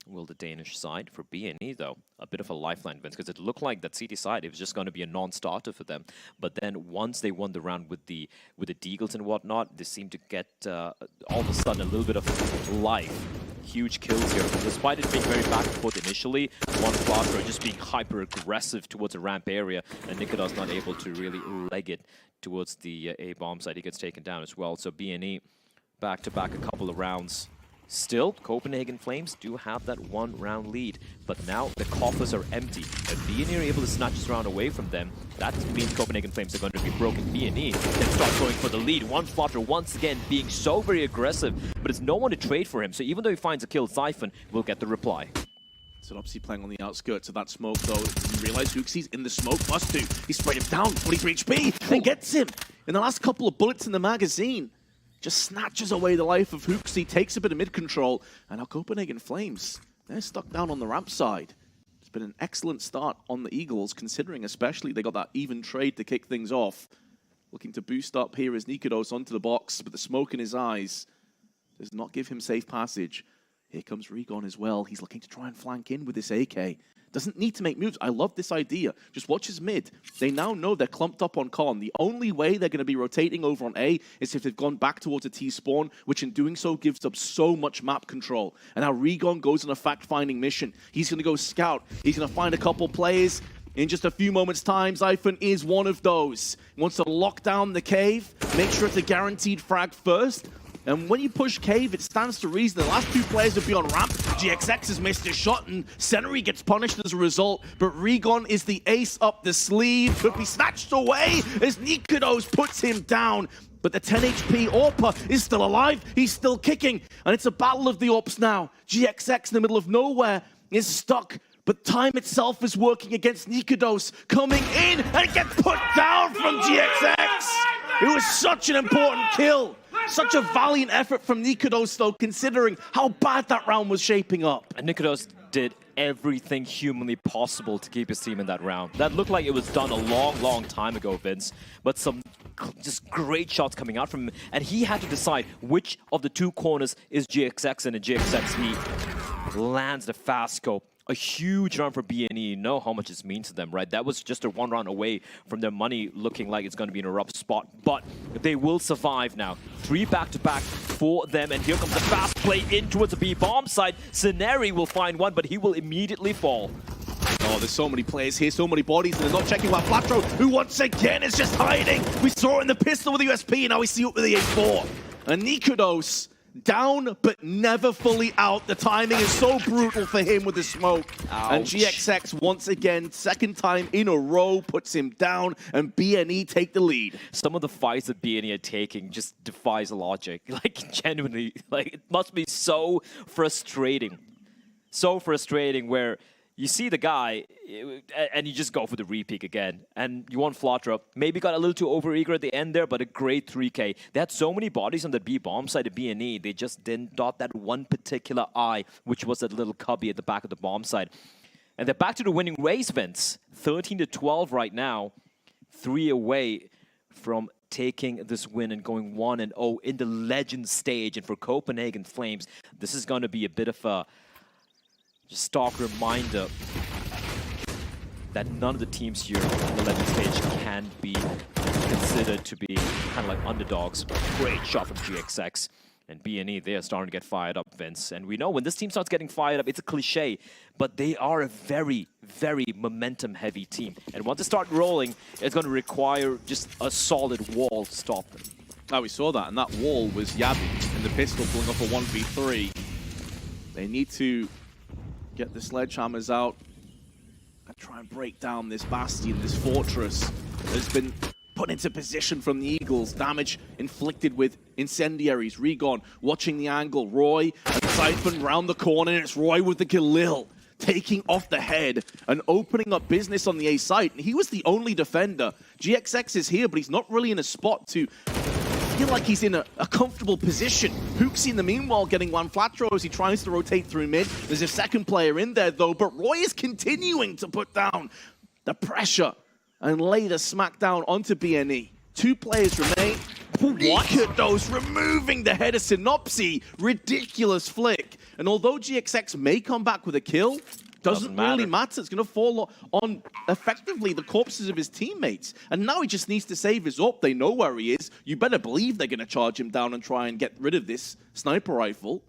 Will the Danish side for BNE, though, a bit of a lifeline, Vince, because it looked like that CT side, it was just going to be a non-starter for them. But then once they won the round with the Deagles and whatnot, they seemed to get all of a sudden a little bit of life. Huge kills here, despite it being very back and forth initially. One Flatro just being hyper-aggressive towards the ramp area, and Nikodos not able to really leg it towards the A-bomb side. He gets taken down as well. So BNE back-to-back a couple of rounds Still, Copenhagen Flames do have that one-round lead, but now the coffers are empty. If BNE are able to snatch this round away from them, that means Copenhagen Flames are going to be broken. BNE then start going for the lead. One Flutter once again being so very aggressive, but it's no one to trade for him, so even though he finds a kill, Siphon will get the reply. Synopsy playing on the outskirts of that smoke, though. Doesn't realize Hooksie's in the smoke. Must do. He sprayed him down. 23 HP and gets him. In the last couple of bullets in the magazine, just snatches away the life of Hooksie, takes a bit of mid-control, and now Copenhagen Flames, they're stuck down on the ramp side. It's been an excellent start on the Eagles, considering especially they got that even trade to kick things off. Looking to boost up here is Nikodos onto the box, but the smoke in his eyes does not give him safe passage. Here comes Regon as well. He's looking to try and flank in with this AK. Doesn't need to make moves. I love this idea. Just watch his mid. They now know they're clumped up on Con. The only way they're going to be rotating over on A is if they've gone back towards a T-spawn, which in doing so gives up so much map control. And now Regon goes on a fact-finding mission. He's going to go scout. He's going to find a couple players. In just a few moments' time, Siphon is one of those. He wants to lock down the cave, make sure it's a guaranteed frag first. And when you push cave, it stands to reason the last two players will be on ramp. GXX has missed his shot, and Senri gets punished as a result. But Regon is the ace up the sleeve. Could be snatched away as Nikodos puts him down. But the 10 HP Orpa is still alive. He's still kicking. And it's a battle of the Orps now. GXX in the middle of nowhere is stuck. But time itself is working against Nikodos, coming in and gets put down from GXX. It was such an important kill. Such a valiant effort from Nikodos, though, considering how bad that round was shaping up. And Nikodos did everything humanly possible to keep his team in that round. That looked like it was done a long, long time ago, Vince. But some just great shots coming out from him. And he had to decide which of the two corners is GXX, and in GXX, he lands the fast scope. A huge round for BNE. You know how much this means to them, right? That was just a one round away from their money looking like it's going to be in a rough spot. But they will survive now. 3 back-to-back for them. And here comes the fast play in towards the B-bomb side. Seneri will find one, but he will immediately fall. Oh, there's so many players here, so many bodies, and they're not checking out Flatro, who once again is just hiding. We saw it in the pistol with the USP, and now we see it with the A4. And Nikodos, down, but never fully out. The timing is so brutal for him with the smoke. Ouch. And GXX, once again, second time in a row, puts him down, and BNE take the lead. Some of the fights that BNE are taking just defies logic. Like, genuinely, like, it must be so frustrating. So frustrating where you see the guy, and you just go for the repeat again. And you want Flotra. Maybe got a little too overeager at the end there, but a great 3K. They had so many bodies on the B-bomb side of BNE, they just didn't dot that one particular eye, which was that little cubby at the back of the bomb side. And they're back to the winning race, Vince. 13-12 right now. 3 away from taking this win and going 1-0 in the Legend stage. And for Copenhagen Flames, this is going to be a bit of a just stark reminder that none of the teams here on the Legend stage can be considered to be kind of like underdogs. Great shot from GXX. And BNE, they are starting to get fired up, Vince. And we know when this team starts getting fired up, it's a cliche, but they are a very, very momentum-heavy team. And once they start rolling, it's going to require just a solid wall to stop them. Oh, we saw that, and that wall was Yabi in the pistol pulling off a 1v3. They need to get the sledgehammers out and try and break down this bastion, this fortress that has been put into position from the Eagles. Damage inflicted with incendiaries. Regon watching the angle. Roy and Siphon round the corner, and it's Roy with the Galil taking off the head and opening up business on the A site. And he was the only defender. GXX is here, but he's not really in a spot to feel like he's in a comfortable position. Hooksie in the meanwhile getting one flat throw as he tries to rotate through mid. There's a second player in there though, but Roy is continuing to put down the pressure and lay the smackdown onto BNE. 2 players remain. Nikodos removing the head of Synopsy. Ridiculous flick. And although GXX may come back with a kill, doesn't really matter. It's going to fall on effectively the corpses of his teammates. And now he just needs to save his up. They know where he is. You better believe they're going to charge him down and try and get rid of this sniper rifle.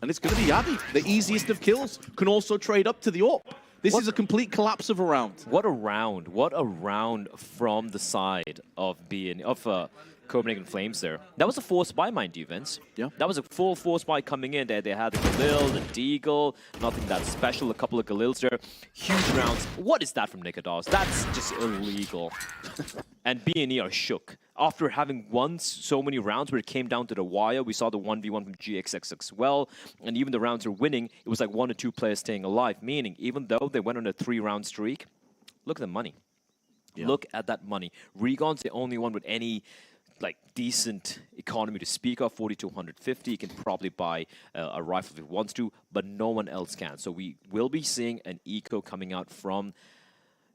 And it's going to be Yabi, the easiest of kills. Can also trade up to the AWP. This is a complete collapse of a round. What a round. What a round from the side of Copenhagen Flames there. That was a forced buy, mind you, Vince. Yeah. That was a full forced buy coming in there. They had the Galil, the Deagle, nothing that special. A couple of Galils there. Huge rounds. What is that from Nikodos? That's just illegal. And B&E are shook. After having won so many rounds where it came down to the wire, we saw the 1v1 from GXX as well. And even the rounds they're winning, it was like 1 or 2 players staying alive. Meaning, even though they went on a 3-round streak, look at the money. Yeah. Look at that money. Regon's the only one with any like decent economy to speak of, 4,250. He can probably buy a rifle if he wants to, but no one else can. So we will be seeing an eco coming out from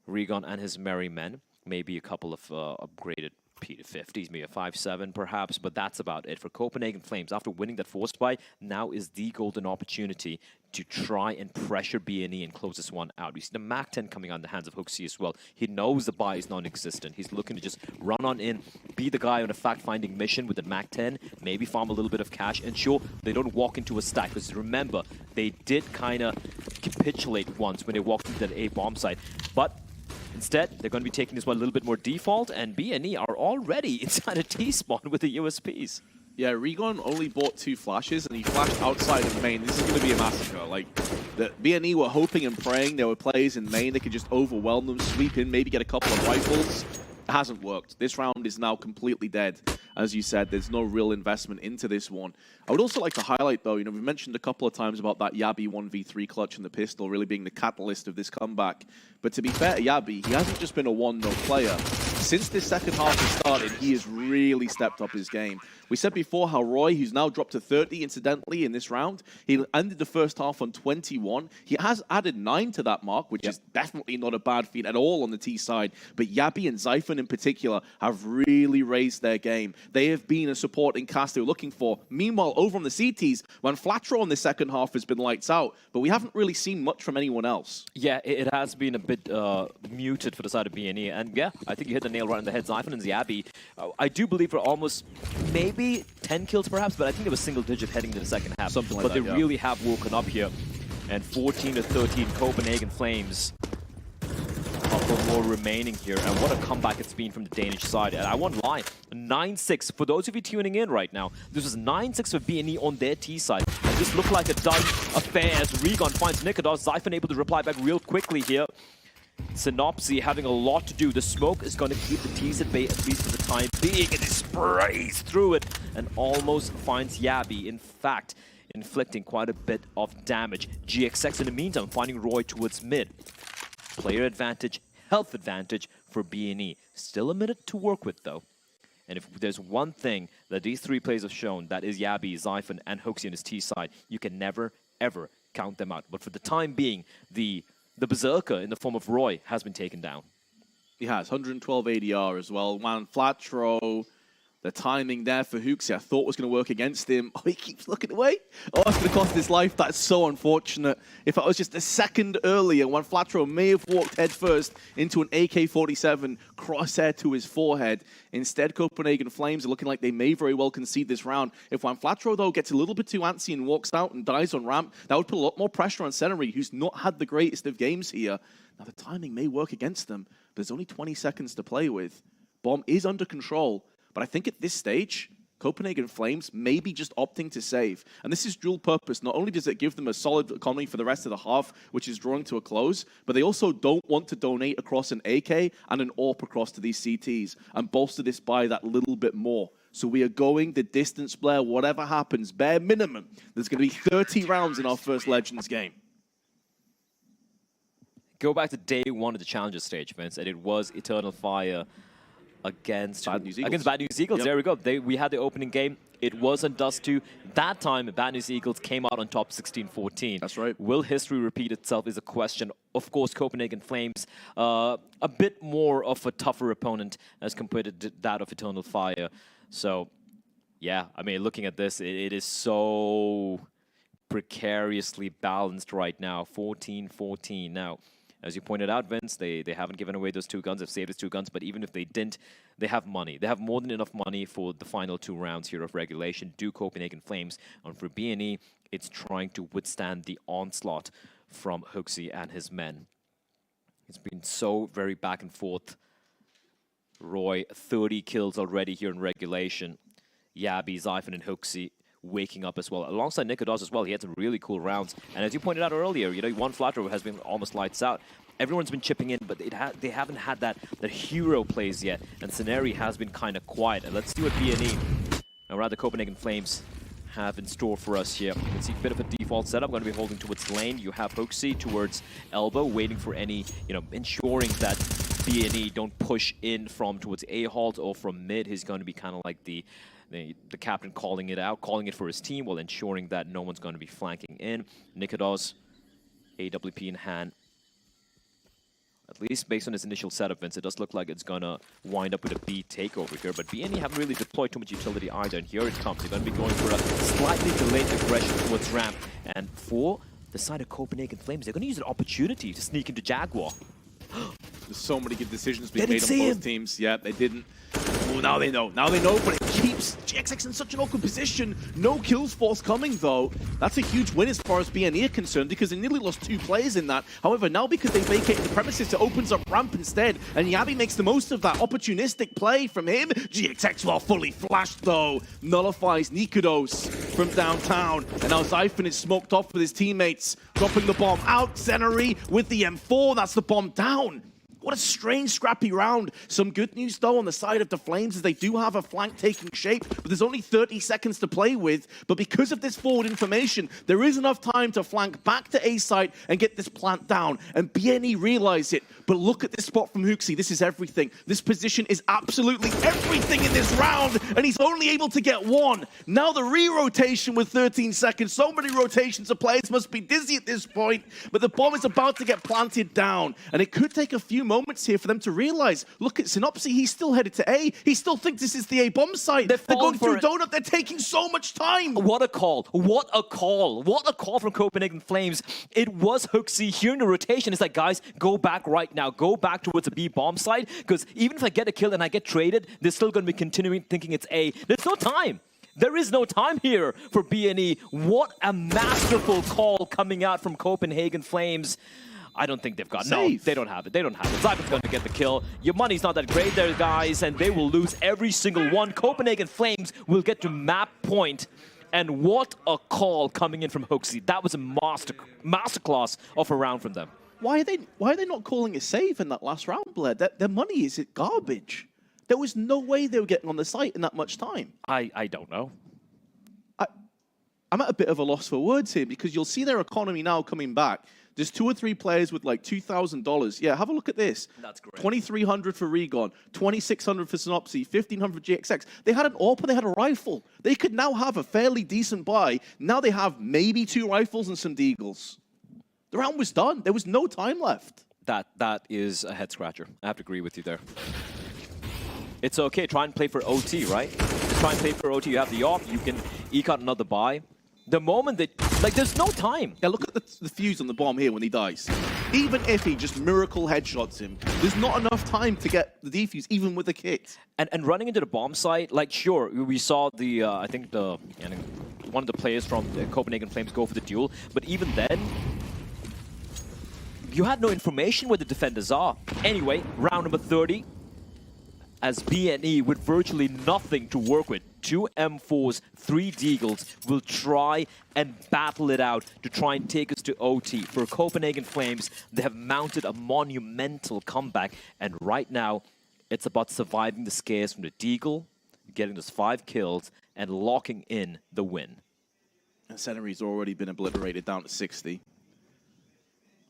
Regon and his merry men. Maybe a couple of upgraded P50s, maybe a 5.7 perhaps, but that's about it. For Copenhagen Flames, after winning that force buy, now is the golden opportunity to try and pressure B&E and close this one out. We see the MAC-10 coming out in the hands of Hooksy as well. He knows the buy is non-existent. He's looking to just run on in, be the guy on a fact-finding mission with the MAC-10, maybe farm a little bit of cash, ensure they don't walk into a stack. Because remember, they did kind of capitulate once when they walked into that A bomb site. But instead, they're going to be taking this one a little bit more default, and B&E are already inside a T-spawn with the USPs. Yeah, Regon only bought 2 flashes, and he flashed outside of main. This is going to be a massacre. Like, the B&E were hoping and praying there were players in main that could just overwhelm them, sweep in, maybe get a couple of rifles. It hasn't worked. This round is now completely dead. As you said, there's no real investment into this one. I would also like to highlight, though, we've mentioned a couple of times about that Yabi 1v3 clutch and the pistol really being the catalyst of this comeback. But to be fair to Yabi, he hasn't just been a 1-0 player. Since this second half has started, he has really stepped up his game. We said before how Roy, who's now dropped to 30, incidentally, in this round, he ended the first half on 21. He has added 9 to that mark, which is definitely not a bad feat at all on the T side. But Yabi and Zyphon in particular have really raised their game. They have been a supporting cast they were looking for. Meanwhile, over on the CTs, when Flatro in the second half has been lights out, but we haven't really seen much from anyone else. Yeah, it has been a bit muted for the side of B&E. And yeah, I think you hit the nail right on the head. Zyphon and Yabi, I do believe we're almost maybe 10 kills perhaps, but I think it was single digit heading into the second half. Something like but that, they really have woken up here. And 14-13 Copenhagen Flames. Couple more remaining here, and what a comeback it's been from the Danish side. And I won't lie, 9-6. For those of you tuning in right now, this was 9-6 for B&E on their T side. And this looked like a done affair as Regon finds Nikodos. Zyphon able to reply back real quickly here. Synopsy having a lot to do. The smoke is going to keep the T's at bay, at least for the time being, and he sprays through it and almost finds Yabi. In fact, inflicting quite a bit of damage. GXX in the meantime finding Roy towards mid. Player advantage, health advantage for B&E. Still a minute to work with, though. And if there's one thing that these 3 players have shown, that is Yabi, Zyphon, and Hooksy on his T side, you can never, ever count them out. But for the time being, the Berserker in the form of Roy has been taken down. He has 112 ADR as well. Man, Flatro, the timing there for Hooksy I thought was going to work against him. Oh, he keeps looking away. Oh, that's going to cost his life. That's so unfortunate. If I was just a second earlier, when Flatro may have walked headfirst into an AK-47 crosshair to his forehead. Instead, Copenhagen Flames are looking like they may very well concede this round. If Juan Flatro, though, gets a little bit too antsy and walks out and dies on ramp, that would put a lot more pressure on Senary, who's not had the greatest of games here. Now, the timing may work against them, but there's only 20 seconds to play with. Bomb is under control. But I think at this stage, Copenhagen Flames may be just opting to save. And this is dual purpose. Not only does it give them a solid economy for the rest of the half, which is drawing to a close, but they also don't want to donate across an AK and an AWP across to these CTs and bolster this by that little bit more. So we are going the distance, Blair, whatever happens, bare minimum. There's going to be 30 rounds in our first Legends game. Go back to day 1 of the Challenger stage, Vince, and it was Eternal Fire against Bad News Eagles. Yep. There we go. We had the opening game. It wasn't Dust 2. That time, Bad News Eagles came out on top 16-14. That's right. Will history repeat itself is a question. Of course, Copenhagen Flames, a bit more of a tougher opponent as compared to that of Eternal Fire. So, yeah, I mean, looking at this, it is so precariously balanced right now. 14-14 now. As you pointed out, Vince, they haven't given away those 2 guns. They've saved those 2 guns. But even if they didn't, they have money. They have more than enough money for the final 2 rounds here of regulation. Do Copenhagen Flames. And for B&E, it's trying to withstand the onslaught from Hooksy and his men. It's been so very back and forth. Roy, 30 kills already here in regulation. Yabi, Zyphon, and Hooksy waking up as well. Alongside Nikodos as well, he had some really cool rounds. And as you pointed out earlier, you know, one flatter has been almost lights out. Everyone's been chipping in, but they haven't had that hero plays yet. And Scenery has been kind of quiet. And let's see what BNE, or rather Copenhagen Flames, have in store for us here. You can see a bit of a default setup. Going to be holding towards lane. You have Hooksy towards elbow, waiting for any, you know, ensuring that BNE don't push in from towards A-halt or from mid. He's going to be kind of like the captain calling it out, calling it for his team, while ensuring that no one's going to be flanking in. Nikodos, AWP in hand. At least based on his initial setup, Vince, it does look like it's going to wind up with a B takeover here. But BNE haven't really deployed too much utility either. And here it comes. They're going to be going for a slightly delayed aggression towards ramp. And for the side of Copenhagen Flames, they're going to use an opportunity to sneak into Jaguar. There's so many good decisions being made on both teams. Yeah, they didn't. Well, now they know. Now they know, but it keeps GXX in such an awkward position. No kills forthcoming, though. That's a huge win as far as BNE are concerned, because they nearly lost 2 players in that. However, now because they vacated the premises, it opens up ramp instead, and Yabi makes the most of that opportunistic play from him. GXX, while fully flashed, though, nullifies Nikodos from downtown, and now Zyphon is smoked off with his teammates, dropping the bomb out. Scenery with the M4, that's the bomb down. What a strange, scrappy round. Some good news, though, on the side of the Flames is they do have a flank taking shape, but there's only 30 seconds to play with. But because of this forward information, there is enough time to flank back to A site and get this plant down. And BNE realize it. But look at this spot from Hooksy. This is everything. This position is absolutely everything in this round, and he's only able to get 1. Now the re-rotation with 13 seconds. So many rotations of players must be dizzy at this point, but the bomb is about to get planted down. And it could take a few moments here for them to realize, look at Synopsy, he's still headed to A. He still thinks this is the A bomb site. They're going through Donut. They're taking so much time. What a call. What a call. What a call from Copenhagen Flames. It was Hooksy hearing the rotation. It's like, guys, go back right now. Go back towards a B bomb site, because even if I get a kill and I get traded, they're still going to be continuing thinking it's A. There's no time. There is no time here for BNE. What a masterful call coming out from Copenhagen Flames. I don't think they've got... No, they don't have it. They don't have it. Zyphon's going to get the kill. Your money's not that great there, guys, and they will lose every single one. Copenhagen Flames will get to map point. And what a call coming in from Hooksy. That was a masterclass of a round from them. Why are they not calling it safe in that last round, Blair? Their money is garbage. There was no way they were getting on the site in that much time. I don't know. I'm at a bit of a loss for words here, because you'll see their economy now coming back. There's 2 or 3 players with like $2,000. Yeah, have a look at this. That's great. 2,300 for Regon, 2,600 for Synopsy, 1,500 GXX. They had an AWP, they had a rifle. They could now have a fairly decent buy. Now they have maybe 2 rifles and some deagles. The round was done. There was no time left. That is a head scratcher. I have to agree with you there. It's okay. Try and play for OT, right? Try and play for OT. You have the AWP. You can eke out another buy. The moment that... Like, there's no time. Yeah, look at the fuse on the bomb here when he dies. Even if he just miracle headshots him, there's not enough time to get the defuse, even with the kit. And running into the bomb site, like, sure, we saw the, I think one of the players from Copenhagen Flames go for the duel, but even then, you had no information where the defenders are. Anyway, round number 30, as BNE with virtually nothing to work with, 2 M4s, 3 Deagles will try and battle it out to try and take us to OT. For Copenhagen Flames, they have mounted a monumental comeback, and right now, it's about surviving the scares from the Deagle, getting those 5 kills, and locking in the win. And Scenery's already been obliterated down to 60.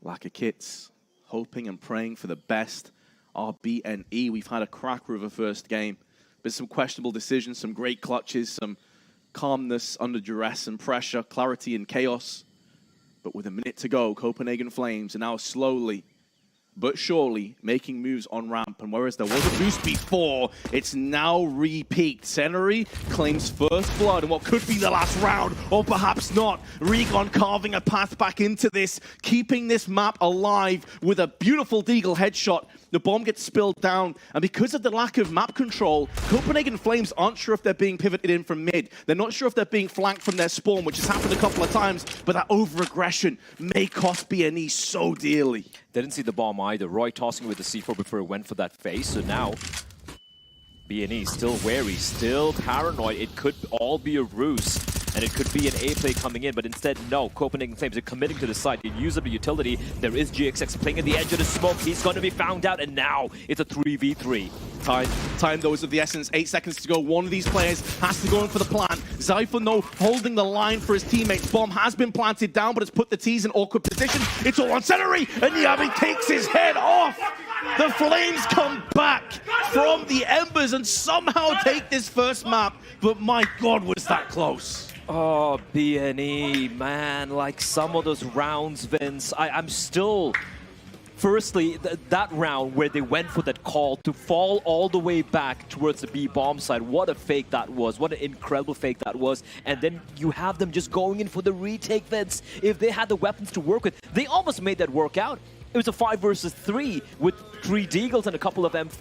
Lack of kits, hoping and praying for the best. Our BNE, we've had a cracker of a first game, but some questionable decisions, some great clutches, some calmness under duress and pressure, clarity and chaos. But with a minute to go, Copenhagen Flames are now slowly but surely making moves on ramp. And whereas there was a boost before, it's now re-peaked. Scenery claims first blood in what could be the last round, or perhaps not. Regon carving a path back into this, keeping this map alive with a beautiful Deagle headshot. The bomb gets spilled down, and because of the lack of map control, Copenhagen Flames aren't sure if they're being pivoted in from mid. They're not sure if they're being flanked from their spawn, which has happened a couple of times, but that over-aggression may cost BNE so dearly. They didn't see the bomb either. Roy tossing with the C4 before he went for that face, so now B&E still wary, still paranoid. It could all be a ruse, and it could be an A play coming in, but instead, no. Copenhagen Flames are committing to the site. You use up the utility. There is GXX playing at the edge of the smoke. He's going to be found out, and now it's a 3v3. Time though is of the essence. 8 seconds to go. One of these players has to go in for the plant. Zypher, no, holding the line for his teammates. Bomb has been planted down, but it's put the T's in awkward position. It's all on Century, and Yabi takes his head off. The Flames come back from the embers and somehow take this first map, but my God, was that close. Oh, B&E, man, like some of those rounds, Vince, I'm still... Firstly, that round where they went for that call to fall all the way back towards the B bomb side, what a fake that was, what an incredible fake that was. And then you have them just going in for the retake, Vince. If they had the weapons to work with, they almost made that work out. It was a 5 versus 3 with 3 Deagles and a couple of M4.